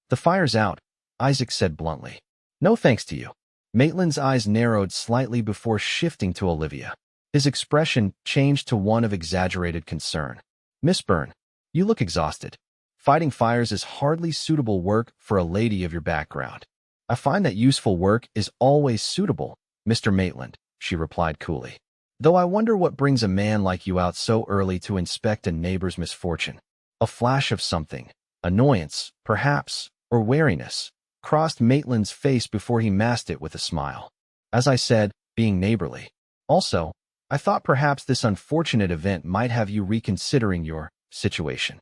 "The fire's out," Isaac said bluntly. "No thanks to you." Maitland's eyes narrowed slightly before shifting to Olivia. His expression changed to one of exaggerated concern. "Miss Byrne, you look exhausted. Fighting fires is hardly suitable work for a lady of your background." "I find that useful work is always suitable, Mr. Maitland," she replied coolly. "Though I wonder what brings a man like you out so early to inspect a neighbor's misfortune." A flash of something, annoyance, perhaps, or wariness, crossed Maitland's face before he masked it with a smile. "As I said, being neighborly. Also, I thought perhaps this unfortunate event might have you reconsidering your situation."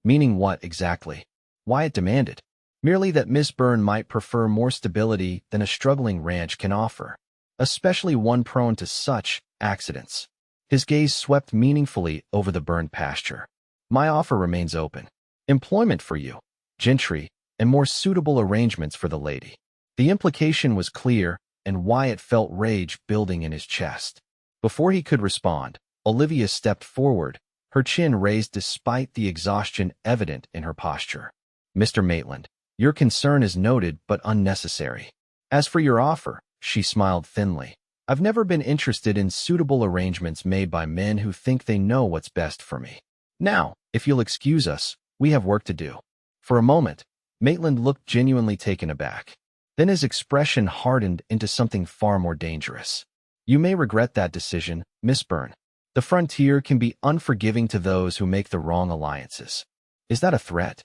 "Meaning what, exactly?" Wyatt demanded. "Merely that Miss Byrne might prefer more stability than a struggling ranch can offer, especially one prone to such accidents." His gaze swept meaningfully over the burned pasture. "My offer remains open. Employment for you, Gentry, and more suitable arrangements for the lady." The implication was clear, and Wyatt felt rage building in his chest. Before he could respond, Olivia stepped forward, her chin raised despite the exhaustion evident in her posture. "Mr. Maitland, your concern is noted but unnecessary. As for your offer," she smiled thinly, "I've never been interested in suitable arrangements made by men who think they know what's best for me. Now, if you'll excuse us, we have work to do." For a moment, Maitland looked genuinely taken aback. Then his expression hardened into something far more dangerous. "You may regret that decision, Miss Byrne. The frontier can be unforgiving to those who make the wrong alliances." "Is that a threat?"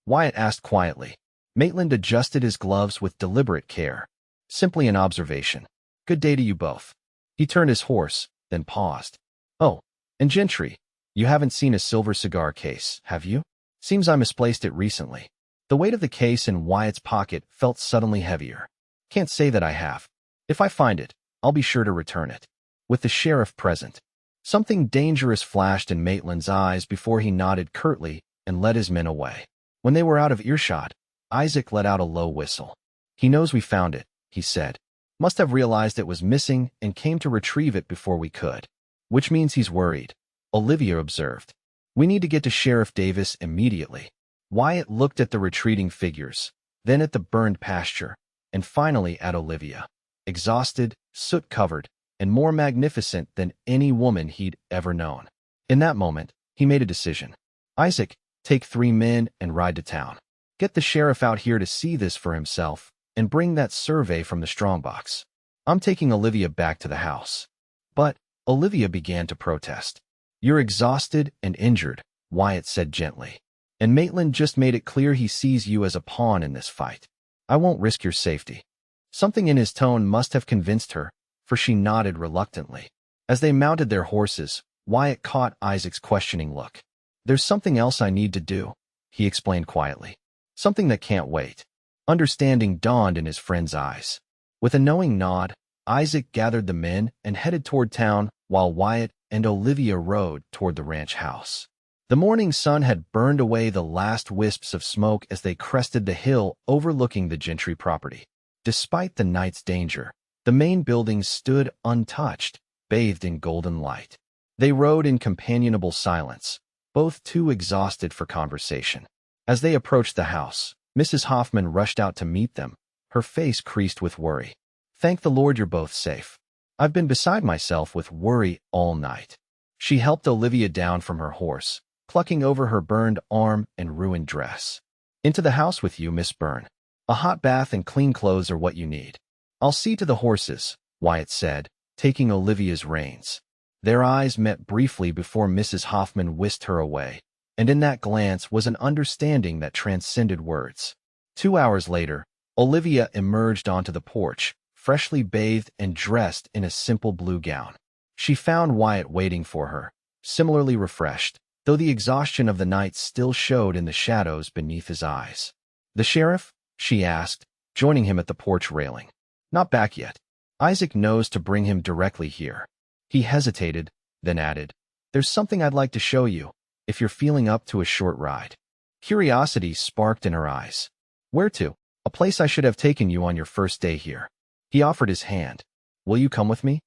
Wyatt asked quietly. Maitland adjusted his gloves with deliberate care. "Simply an observation. Good day to you both." He turned his horse, then paused. "Oh, and Gentry, you haven't seen a silver cigar case, have you? Seems I misplaced it recently." The weight of the case in Wyatt's pocket felt suddenly heavier. "Can't say that I have. If I find it, I'll be sure to return it." With the sheriff present, something dangerous flashed in Maitland's eyes before he nodded curtly and led his men away. When they were out of earshot, Isaac let out a low whistle. "He knows we found it," he said. "Must have realized it was missing and came to retrieve it before we could." "Which means he's worried," Olivia observed. "We need to get to Sheriff Davis immediately." Wyatt looked at the retreating figures, then at the burned pasture, and finally at Olivia, exhausted, soot-covered, and more magnificent than any woman he'd ever known. In that moment, he made a decision. "Isaac, take 3 men and ride to town. Get the sheriff out here to see this for himself, and bring that survey from the strongbox. I'm taking Olivia back to the house." But Olivia began to protest. "You're exhausted and injured," Wyatt said gently. "And Maitland just made it clear he sees you as a pawn in this fight. I won't risk your safety." Something in his tone must have convinced her, for she nodded reluctantly. As they mounted their horses, Wyatt caught Isaac's questioning look. "There's something else I need to do," he explained quietly. "Something that can't wait." Understanding dawned in his friend's eyes. With a knowing nod, Isaac gathered the men and headed toward town while Wyatt and Olivia rode toward the ranch house. The morning sun had burned away the last wisps of smoke as they crested the hill overlooking the Gentry property. Despite the night's danger, the main buildings stood untouched, bathed in golden light. They rode in companionable silence, both too exhausted for conversation. As they approached the house, Mrs. Hoffman rushed out to meet them, her face creased with worry. "Thank the Lord you're both safe. I've been beside myself with worry all night." She helped Olivia down from her horse, plucking over her burned arm and ruined dress. "Into the house with you, Miss Byrne. A hot bath and clean clothes are what you need." "I'll see to the horses," Wyatt said, taking Olivia's reins. Their eyes met briefly before Mrs. Hoffman whisked her away, and in that glance was an understanding that transcended words. 2 hours later, Olivia emerged onto the porch, freshly bathed and dressed in a simple blue gown. She found Wyatt waiting for her, similarly refreshed, though the exhaustion of the night still showed in the shadows beneath his eyes. "The sheriff?" she asked, joining him at the porch railing. "Not back yet. Isaac knows to bring him directly here." He hesitated, then added, "There's something I'd like to show you, if you're feeling up to a short ride." Curiosity sparked in her eyes. "Where to?" "A place I should have taken you on your first day here." He offered his hand. "Will you come with me?"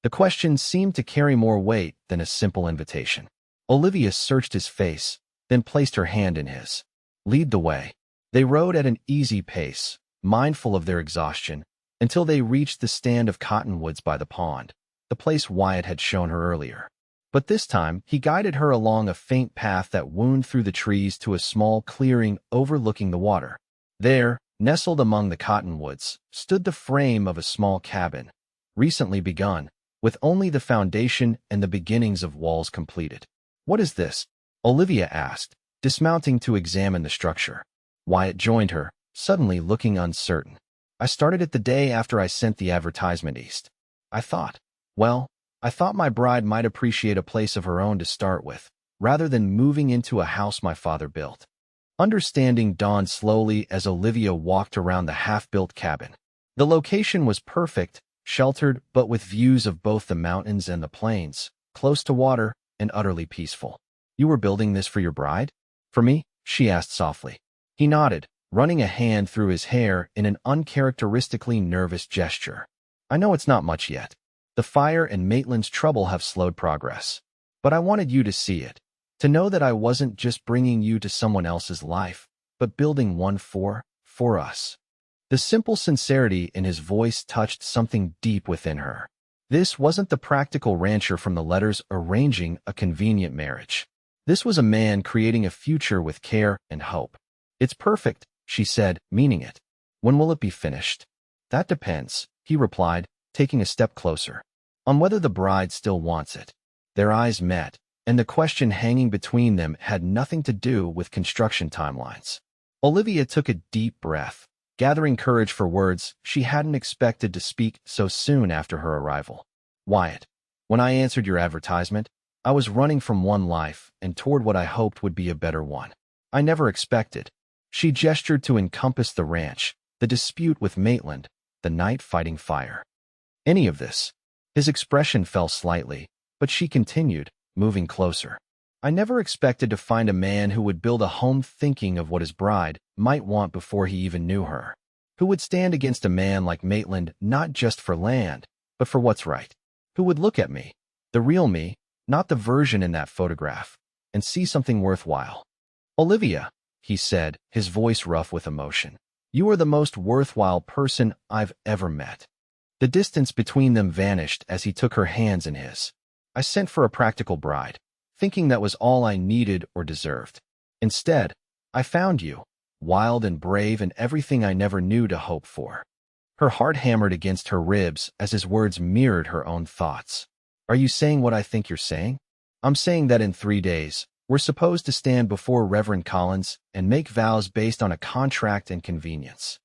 The question seemed to carry more weight than a simple invitation. Olivia searched his face, then placed her hand in his. "Lead the way." They rode at an easy pace, mindful of their exhaustion, until they reached the stand of cottonwoods by the pond, the place Wyatt had shown her earlier. But this time, he guided her along a faint path that wound through the trees to a small clearing overlooking the water. There, nestled among the cottonwoods, stood the frame of a small cabin, recently begun, with only the foundation and the beginnings of walls completed. "What is this?" Olivia asked, dismounting to examine the structure. Wyatt joined her, suddenly looking uncertain. "I started it the day after I sent the advertisement east. I thought my bride might appreciate a place of her own to start with, rather than moving into a house my father built." Understanding dawned slowly as Olivia walked around the half-built cabin. The location was perfect, sheltered but with views of both the mountains and the plains, close to water and utterly peaceful. "You were building this for your bride?" "For me?" she asked softly. He nodded, running a hand through his hair in an uncharacteristically nervous gesture. "I know it's not much yet. The fire and Maitland's trouble have slowed progress. But I wanted you to see it, to know that I wasn't just bringing you to someone else's life, but building one for us." The simple sincerity in his voice touched something deep within her. This wasn't the practical rancher from the letters arranging a convenient marriage. This was a man creating a future with care and hope. "It's perfect," she said, meaning it. "When will it be finished?" "That depends," he replied, taking a step closer. "On whether the bride still wants it." Their eyes met, and the question hanging between them had nothing to do with construction timelines. Olivia took a deep breath, gathering courage for words she hadn't expected to speak so soon after her arrival. "Wyatt, when I answered your advertisement, I was running from one life and toward what I hoped would be a better one. I never expected." She gestured to encompass the ranch, the dispute with Maitland, the night fighting fire. "Any of this." His expression fell slightly, but she continued, moving closer. "I never expected to find a man who would build a home thinking of what his bride might want before he even knew her. Who would stand against a man like Maitland not just for land, but for what's right. Who would look at me, the real me, not the version in that photograph, and see something worthwhile." "Olivia," he said, his voice rough with emotion, "you are the most worthwhile person I've ever met." The distance between them vanished as he took her hands in his. "I sent for a practical bride, thinking that was all I needed or deserved. Instead, I found you, wild and brave and everything I never knew to hope for." Her heart hammered against her ribs as his words mirrored her own thoughts. "Are you saying what I think you're saying?" "I'm saying that in 3 days, we're supposed to stand before Reverend Collins and make vows based on a contract and convenience."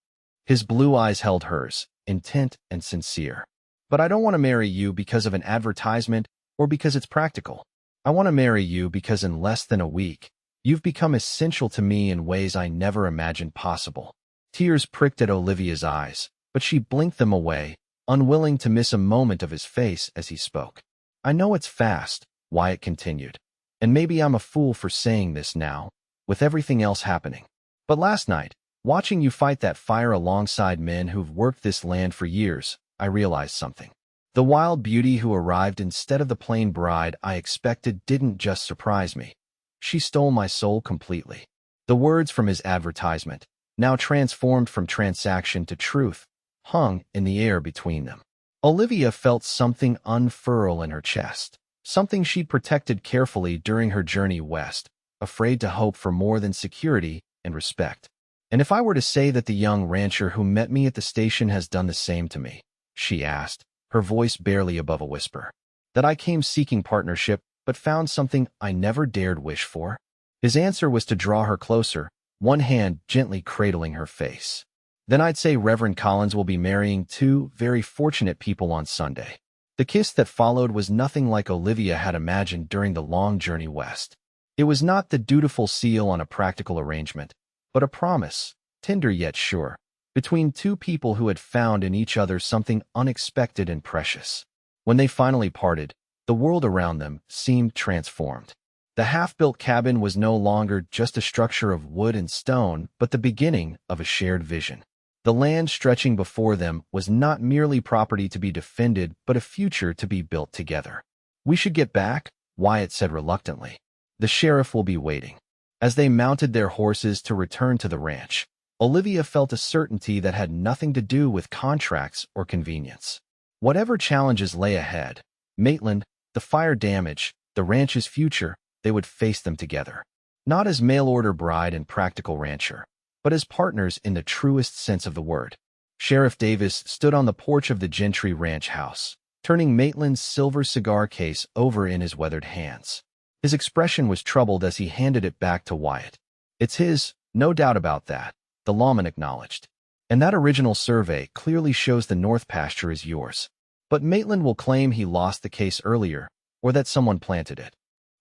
His blue eyes held hers, intent and sincere. But I don't want to marry you because of an advertisement or because it's practical. I want to marry you because in less than a week, you've become essential to me in ways I never imagined possible. Tears pricked at Olivia's eyes, but she blinked them away, unwilling to miss a moment of his face as he spoke. I know it's fast, Wyatt continued, and maybe I'm a fool for saying this now, with everything else happening. But last night, watching you fight that fire alongside men who've worked this land for years, I realized something. The wild beauty who arrived instead of the plain bride I expected didn't just surprise me. She stole my soul completely. The words from his advertisement, now transformed from transaction to truth, hung in the air between them. Olivia felt something unfurl in her chest, something she'd protected carefully during her journey west, afraid to hope for more than security and respect. And if I were to say that the young rancher who met me at the station has done the same to me, she asked, her voice barely above a whisper, that I came seeking partnership but found something I never dared wish for? His answer was to draw her closer, one hand gently cradling her face. Then I'd say Reverend Collins will be marrying two very fortunate people on Sunday. The kiss that followed was nothing like Olivia had imagined during the long journey west. It was not the dutiful seal on a practical arrangement, but a promise, tender yet sure, between two people who had found in each other something unexpected and precious. When they finally parted, the world around them seemed transformed. The half-built cabin was no longer just a structure of wood and stone, but the beginning of a shared vision. The land stretching before them was not merely property to be defended, but a future to be built together. We should get back, Wyatt said reluctantly. The sheriff will be waiting. As they mounted their horses to return to the ranch, Olivia felt a certainty that had nothing to do with contracts or convenience. Whatever challenges lay ahead, Maitland, the fire damage, the ranch's future, they would face them together. Not as mail-order bride and practical rancher, but as partners in the truest sense of the word. Sheriff Davis stood on the porch of the Gentry Ranch house, turning Maitland's silver cigar case over in his weathered hands. His expression was troubled as he handed it back to Wyatt. It's his, no doubt about that, the lawman acknowledged. And that original survey clearly shows the north pasture is yours. But Maitland will claim he lost the case earlier, or that someone planted it.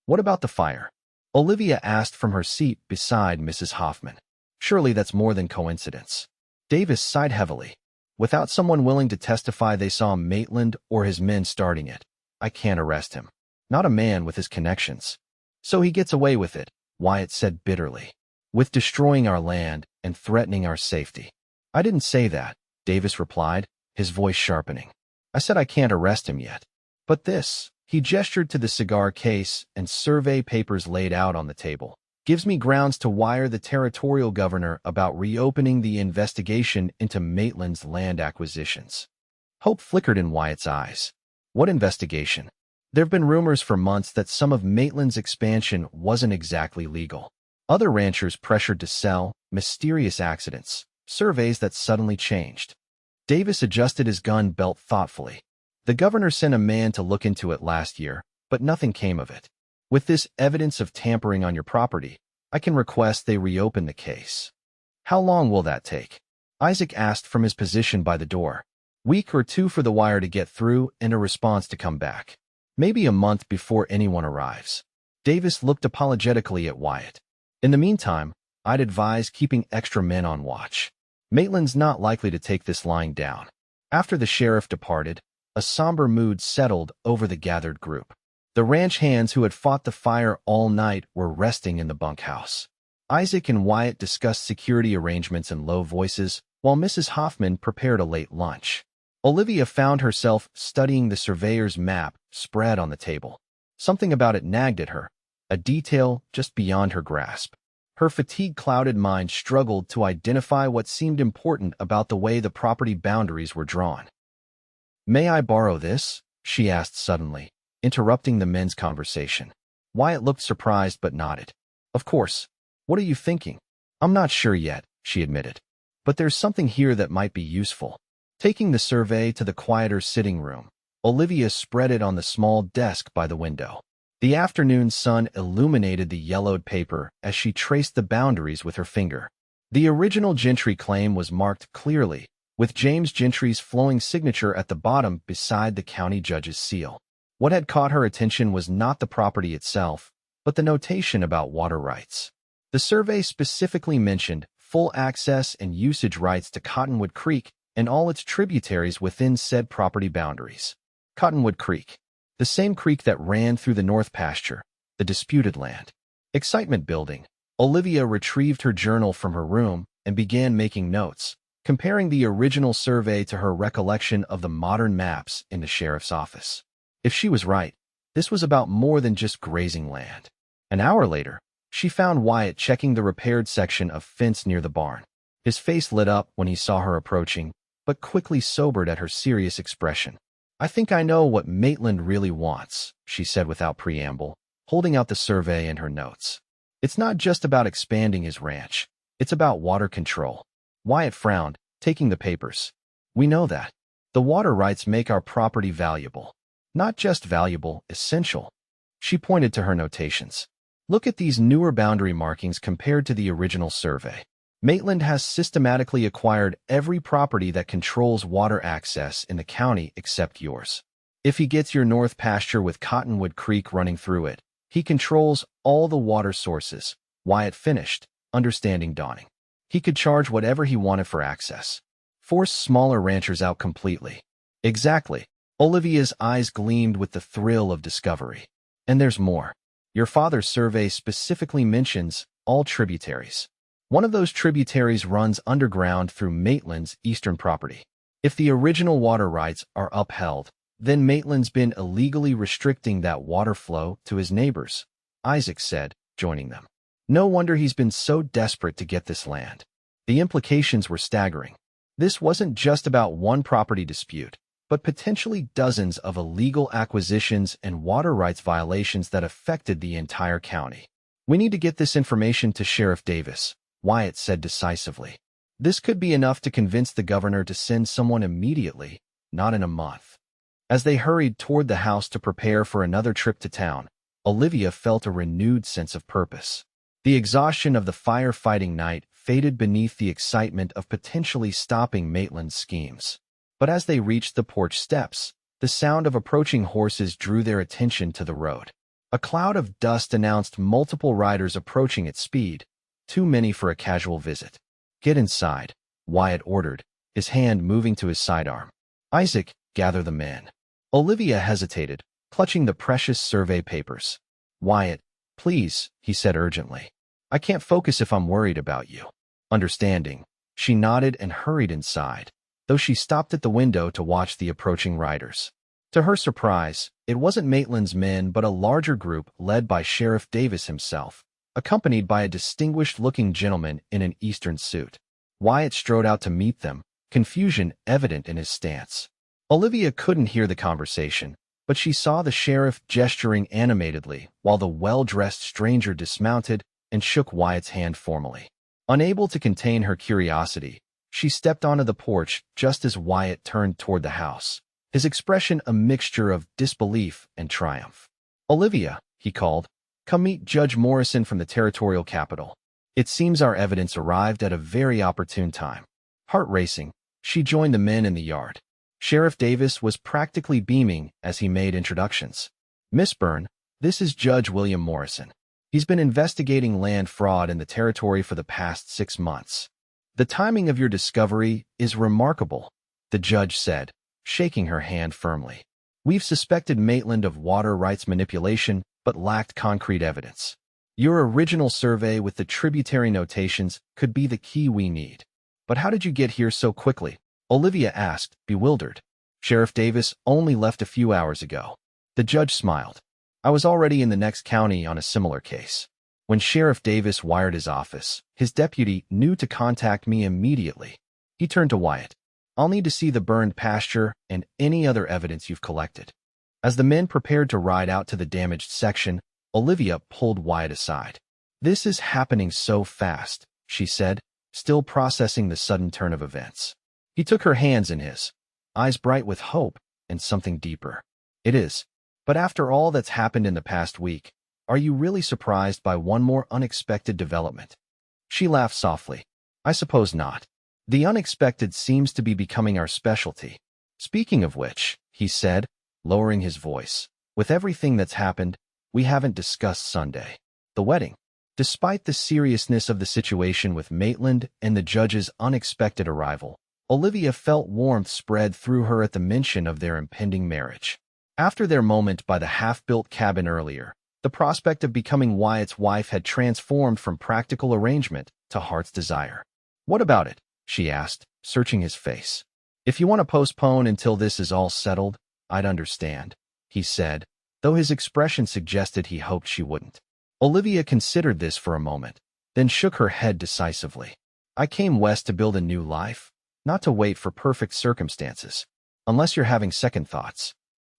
What about the fire? Olivia asked from her seat beside Mrs. Hoffman. Surely that's more than coincidence. Davis sighed heavily. Without someone willing to testify they saw Maitland or his men starting it, I can't arrest him. Not a man with his connections. So he gets away with it, Wyatt said bitterly. With destroying our land and threatening our safety. I didn't say that, Davis replied, his voice sharpening. I said I can't arrest him yet. But this, he gestured to the cigar case and survey papers laid out on the table, gives me grounds to wire the territorial governor about reopening the investigation into Maitland's land acquisitions. Hope flickered in Wyatt's eyes. What investigation? There have been rumors for months that some of Maitland's expansion wasn't exactly legal. Other ranchers pressured to sell, mysterious accidents, surveys that suddenly changed. Davis adjusted his gun belt thoughtfully. The governor sent a man to look into it last year, but nothing came of it. With this evidence of tampering on your property, I can request they reopen the case. How long will that take? Isaac asked from his position by the door. Week or two for the wire to get through and a response to come back. Maybe a month before anyone arrives. Davis looked apologetically at Wyatt. In the meantime, I'd advise keeping extra men on watch. Maitland's not likely to take this lying down. After the sheriff departed, a somber mood settled over the gathered group. The ranch hands who had fought the fire all night were resting in the bunkhouse. Isaac and Wyatt discussed security arrangements in low voices, while Mrs. Hoffman prepared a late lunch. Olivia found herself studying the surveyor's map spread on the table. Something about it nagged at her, a detail just beyond her grasp. Her fatigue-clouded mind struggled to identify what seemed important about the way the property boundaries were drawn. May I borrow this? She asked suddenly, interrupting the men's conversation. Wyatt looked surprised but nodded. Of course. What are you thinking? I'm not sure yet, she admitted. But there's something here that might be useful. Taking the survey to the quieter sitting room, Olivia spread it on the small desk by the window. The afternoon sun illuminated the yellowed paper as she traced the boundaries with her finger. The original Gentry claim was marked clearly, with James Gentry's flowing signature at the bottom beside the county judge's seal. What had caught her attention was not the property itself, but the notation about water rights. The survey specifically mentioned full access and usage rights to Cottonwood Creek and all its tributaries within said property boundaries. Cottonwood Creek, the same creek that ran through the north pasture, the disputed land. Excitement building, Olivia retrieved her journal from her room and began making notes, comparing the original survey to her recollection of the modern maps in the sheriff's office. If she was right, this was about more than just grazing land. An hour later, she found Wyatt checking the repaired section of fence near the barn. His face lit up when he saw her approaching, but quickly sobered at her serious expression. "I think I know what Maitland really wants," she said without preamble, holding out the survey and her notes. "It's not just about expanding his ranch. It's about water control." Wyatt frowned, taking the papers. "We know that. The water rights make our property valuable. Not just valuable, essential." She pointed to her notations. "Look at these newer boundary markings compared to the original survey. Maitland has systematically acquired every property that controls water access in the county except yours. If he gets your north pasture with Cottonwood Creek running through it, he controls all the water sources." Wyatt finished, understanding dawning. He could charge whatever he wanted for access. Force smaller ranchers out completely. Exactly. Olivia's eyes gleamed with the thrill of discovery. "And there's more. Your father's survey specifically mentions all tributaries. One of those tributaries runs underground through Maitland's eastern property. If the original water rights are upheld, then Maitland's been illegally restricting that water flow to his neighbors," Isaac said, joining them. "No wonder he's been so desperate to get this land." The implications were staggering. This wasn't just about one property dispute, but potentially dozens of illegal acquisitions and water rights violations that affected the entire county. "We need to get this information to Sheriff Davis," Wyatt said decisively. "This could be enough to convince the governor to send someone immediately, not in a month." As they hurried toward the house to prepare for another trip to town, Olivia felt a renewed sense of purpose. The exhaustion of the firefighting night faded beneath the excitement of potentially stopping Maitland's schemes. But as they reached the porch steps, the sound of approaching horses drew their attention to the road. A cloud of dust announced multiple riders approaching at speed, too many for a casual visit. "Get inside," Wyatt ordered, his hand moving to his sidearm. "Isaac, gather the men." Olivia hesitated, clutching the precious survey papers. "Wyatt, please," he said urgently. "I can't focus if I'm worried about you." Understanding, she nodded and hurried inside, though she stopped at the window to watch the approaching riders. To her surprise, it wasn't Maitland's men but a larger group led by Sheriff Davis himself, accompanied by a distinguished-looking gentleman in an Eastern suit. Wyatt strode out to meet them, confusion evident in his stance. Olivia couldn't hear the conversation, but she saw the sheriff gesturing animatedly while the well-dressed stranger dismounted and shook Wyatt's hand formally. Unable to contain her curiosity, she stepped onto the porch just as Wyatt turned toward the house, his expression a mixture of disbelief and triumph. "Olivia," he called, "come meet Judge Morrison from the territorial capital. It seems our evidence arrived at a very opportune time." Heart racing, she joined the men in the yard. Sheriff Davis was practically beaming as he made introductions. "Miss Byrne, this is Judge William Morrison. He's been investigating land fraud in the territory for the past 6 months. The timing of your discovery is remarkable," the judge said, shaking her hand firmly. "We've suspected Maitland of water rights manipulation but lacked concrete evidence. Your original survey with the tributary notations could be the key we need." "But how did you get here so quickly?" Olivia asked, bewildered. "Sheriff Davis only left a few hours ago." The judge smiled. "I was already in the next county on a similar case. When Sheriff Davis wired his office, his deputy knew to contact me immediately." He turned to Wyatt. "I'll need to see the burned pasture and any other evidence you've collected." As the men prepared to ride out to the damaged section, Olivia pulled Wyatt aside. "This is happening so fast," she said, still processing the sudden turn of events. He took her hands in his, eyes bright with hope and something deeper. "It is. But after all that's happened in the past week, are you really surprised by one more unexpected development?" She laughed softly. "I suppose not. The unexpected seems to be becoming our specialty. Speaking of which, he said, lowering his voice, with everything that's happened, we haven't discussed Sunday. The wedding. Despite the seriousness of the situation with Maitland and the judge's unexpected arrival, Olivia felt warmth spread through her at the mention of their impending marriage. After their moment by the half-built cabin earlier, the prospect of becoming Wyatt's wife had transformed from practical arrangement to heart's desire. What about it? She asked, searching his face. If you want to postpone until this is all settled, I'd understand, he said, though his expression suggested he hoped she wouldn't. Olivia considered this for a moment, then shook her head decisively. I came west to build a new life, not to wait for perfect circumstances, unless you're having second thoughts.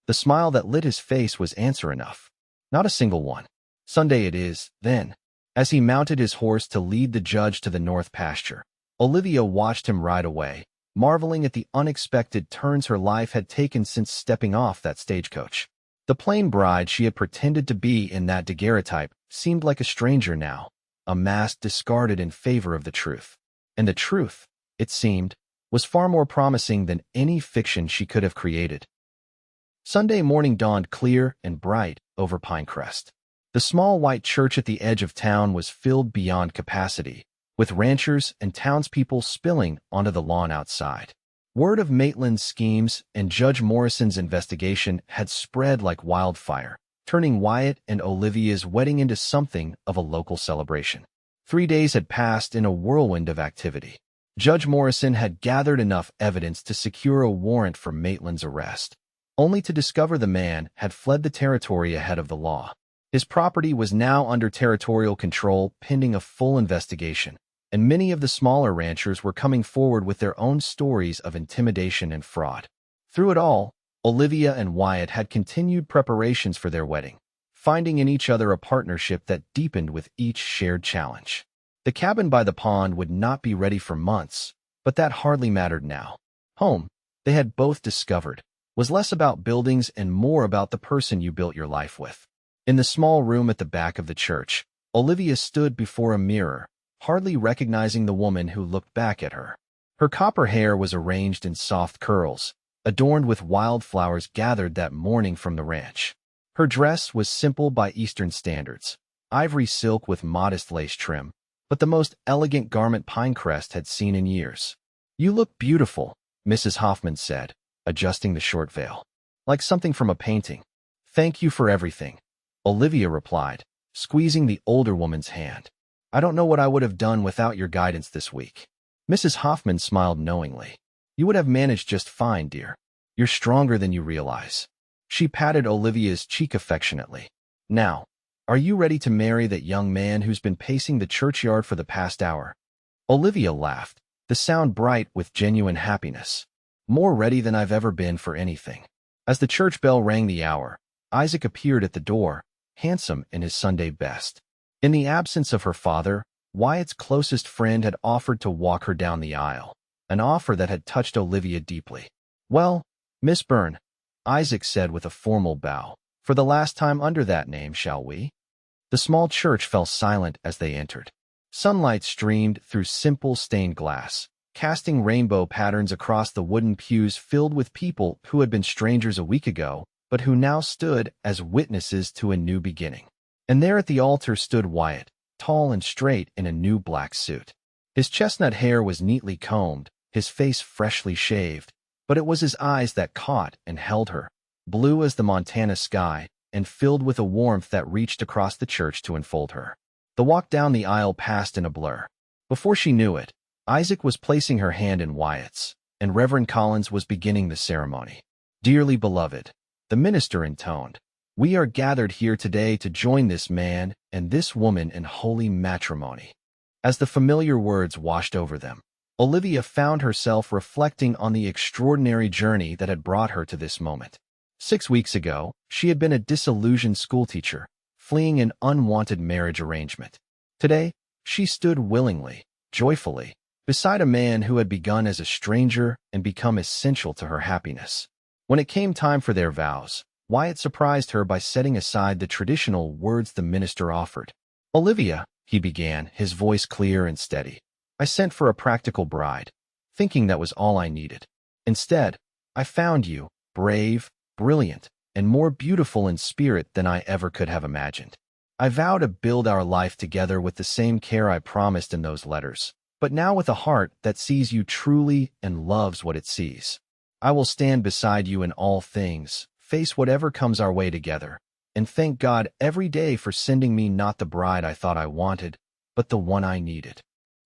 The smile that lit his face was answer enough. Not a single one. Sunday it is, then. As he mounted his horse to lead the judge to the north pasture, Olivia watched him ride away, marveling at the unexpected turns her life had taken since stepping off that stagecoach. The plain bride she had pretended to be in that daguerreotype seemed like a stranger now, a mask discarded in favor of the truth. And the truth, it seemed, was far more promising than any fiction she could have created. Sunday morning dawned clear and bright over Pinecrest. The small white church at the edge of town was filled beyond capacity, with ranchers and townspeople spilling onto the lawn outside. Word of Maitland's schemes and Judge Morrison's investigation had spread like wildfire, turning Wyatt and Olivia's wedding into something of a local celebration. 3 days had passed in a whirlwind of activity. Judge Morrison had gathered enough evidence to secure a warrant for Maitland's arrest, only to discover the man had fled the territory ahead of the law. His property was now under territorial control pending a full investigation, and many of the smaller ranchers were coming forward with their own stories of intimidation and fraud. Through it all, Olivia and Wyatt had continued preparations for their wedding, finding in each other a partnership that deepened with each shared challenge. The cabin by the pond would not be ready for months, but that hardly mattered now. Home, they had both discovered, was less about buildings and more about the person you built your life with. In the small room at the back of the church, Olivia stood before a mirror, hardly recognizing the woman who looked back at her. Her copper hair was arranged in soft curls, adorned with wildflowers gathered that morning from the ranch. Her dress was simple by Eastern standards, ivory silk with modest lace trim, but the most elegant garment Pinecrest had seen in years. You look beautiful, Mrs. Hoffman said, adjusting the short veil. Like something from a painting. Thank you for everything, Olivia replied, squeezing the older woman's hand. I don't know what I would have done without your guidance this week. Mrs. Hoffman smiled knowingly. You would have managed just fine, dear. You're stronger than you realize. She patted Olivia's cheek affectionately. Now, are you ready to marry that young man who's been pacing the churchyard for the past hour? Olivia laughed, the sound bright with genuine happiness. More ready than I've ever been for anything. As the church bell rang the hour, Isaac appeared at the door, handsome in his Sunday best. In the absence of her father, Wyatt's closest friend had offered to walk her down the aisle, an offer that had touched Olivia deeply. Well, Miss Byrne, Isaac said with a formal bow, for the last time under that name, shall we? The small church fell silent as they entered. Sunlight streamed through simple stained glass, casting rainbow patterns across the wooden pews filled with people who had been strangers a week ago, but who now stood as witnesses to a new beginning. And there at the altar stood Wyatt, tall and straight in a new black suit. His chestnut hair was neatly combed, his face freshly shaved, but it was his eyes that caught and held her, blue as the Montana sky, and filled with a warmth that reached across the church to enfold her. The walk down the aisle passed in a blur. Before she knew it, Isaac was placing her hand in Wyatt's, and Reverend Collins was beginning the ceremony. Dearly beloved, the minister intoned, we are gathered here today to join this man and this woman in holy matrimony. As the familiar words washed over them, Olivia found herself reflecting on the extraordinary journey that had brought her to this moment. 6 weeks ago, she had been a disillusioned schoolteacher, fleeing an unwanted marriage arrangement. Today, she stood willingly, joyfully, beside a man who had begun as a stranger and become essential to her happiness. When it came time for their vows, Wyatt surprised her by setting aside the traditional words the minister offered. Olivia, he began, his voice clear and steady, I sent for a practical bride. thinking that was all I needed. Instead, I found you, brave, brilliant, and more beautiful in spirit than I ever could have imagined. I vow to build our life together with the same care I promised in those letters, but now with a heart that sees you truly and loves what it sees. I will stand beside you in all things, face whatever comes our way together, and thank God every day for sending me not the bride I thought I wanted, but the one I needed.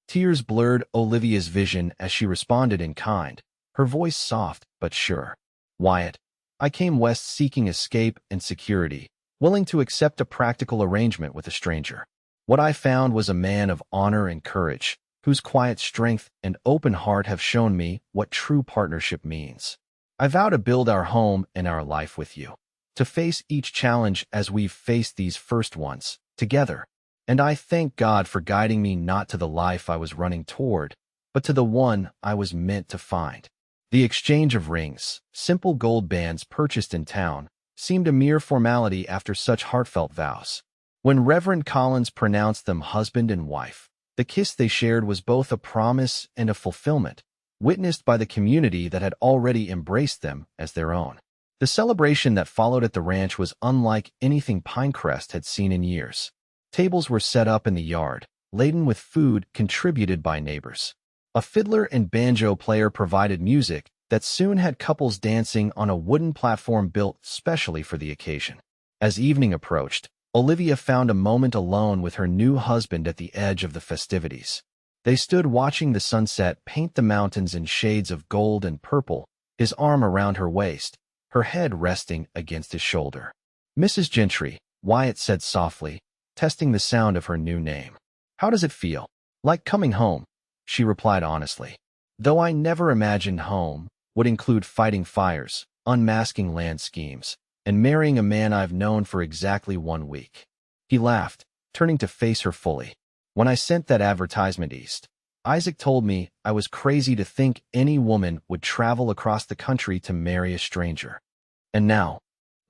Tears blurred Olivia's vision as she responded in kind, her voice soft but sure. Wyatt, I came west seeking escape and security, willing to accept a practical arrangement with a stranger. What I found was a man of honor and courage, whose quiet strength and open heart have shown me what true partnership means. I vow to build our home and our life with you, to face each challenge as we've faced these first ones, together. And I thank God for guiding me not to the life I was running toward, but to the one I was meant to find. The exchange of rings, simple gold bands purchased in town, seemed a mere formality after such heartfelt vows. When Reverend Collins pronounced them husband and wife, the kiss they shared was both a promise and a fulfillment, witnessed by the community that had already embraced them as their own. The celebration that followed at the ranch was unlike anything Pinecrest had seen in years. Tables were set up in the yard, laden with food contributed by neighbors. A fiddler and banjo player provided music that soon had couples dancing on a wooden platform built specially for the occasion. As evening approached, Olivia found a moment alone with her new husband at the edge of the festivities. They stood watching the sunset paint the mountains in shades of gold and purple, his arm around her waist, her head resting against his shoulder. "Mrs. Gentry," Wyatt said softly, testing the sound of her new name. "How does it feel?" "Like coming home," she replied honestly. "Though I never imagined home would include fighting fires, unmasking land schemes, and marrying a man I've known for exactly 1 week." He laughed, turning to face her fully. "When I sent that advertisement east, Isaac told me I was crazy to think any woman would travel across the country to marry a stranger. And now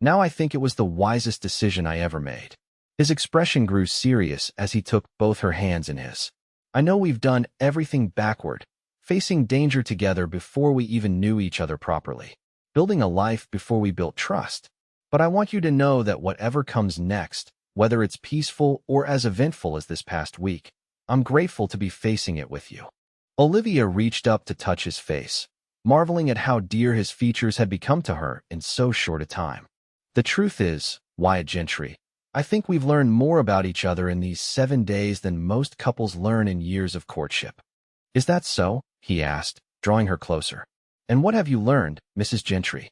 I think it was the wisest decision I ever made." His expression grew serious as he took both her hands in his. "I know we've done everything backward, facing danger together before we even knew each other properly, building a life before we built trust. But I want you to know that whatever comes next, whether it's peaceful or as eventful as this past week, I'm grateful to be facing it with you." Olivia reached up to touch his face, marveling at how dear his features had become to her in so short a time. "The truth is, Wyatt Gentry, I think we've learned more about each other in these 7 days than most couples learn in years of courtship." "Is that so?" he asked, drawing her closer. "And what have you learned, Mrs. Gentry?"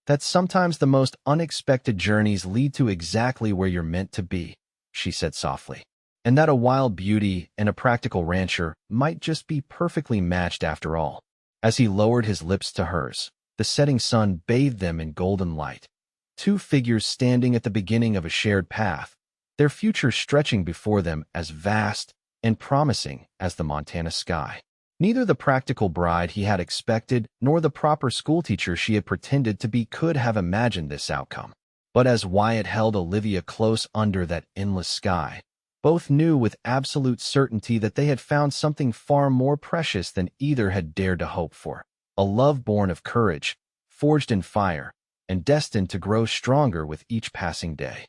"That sometimes the most unexpected journeys lead to exactly where you're meant to be," she said softly. "And that a wild beauty and a practical rancher might just be perfectly matched after all." As he lowered his lips to hers, the setting sun bathed them in golden light. Two figures standing at the beginning of a shared path, their future stretching before them as vast and promising as the Montana sky. Neither the practical bride he had expected nor the proper schoolteacher she had pretended to be could have imagined this outcome. But as Wyatt held Olivia close under that endless sky, both knew with absolute certainty that they had found something far more precious than either had dared to hope for. A love born of courage, forged in fire, and destined to grow stronger with each passing day.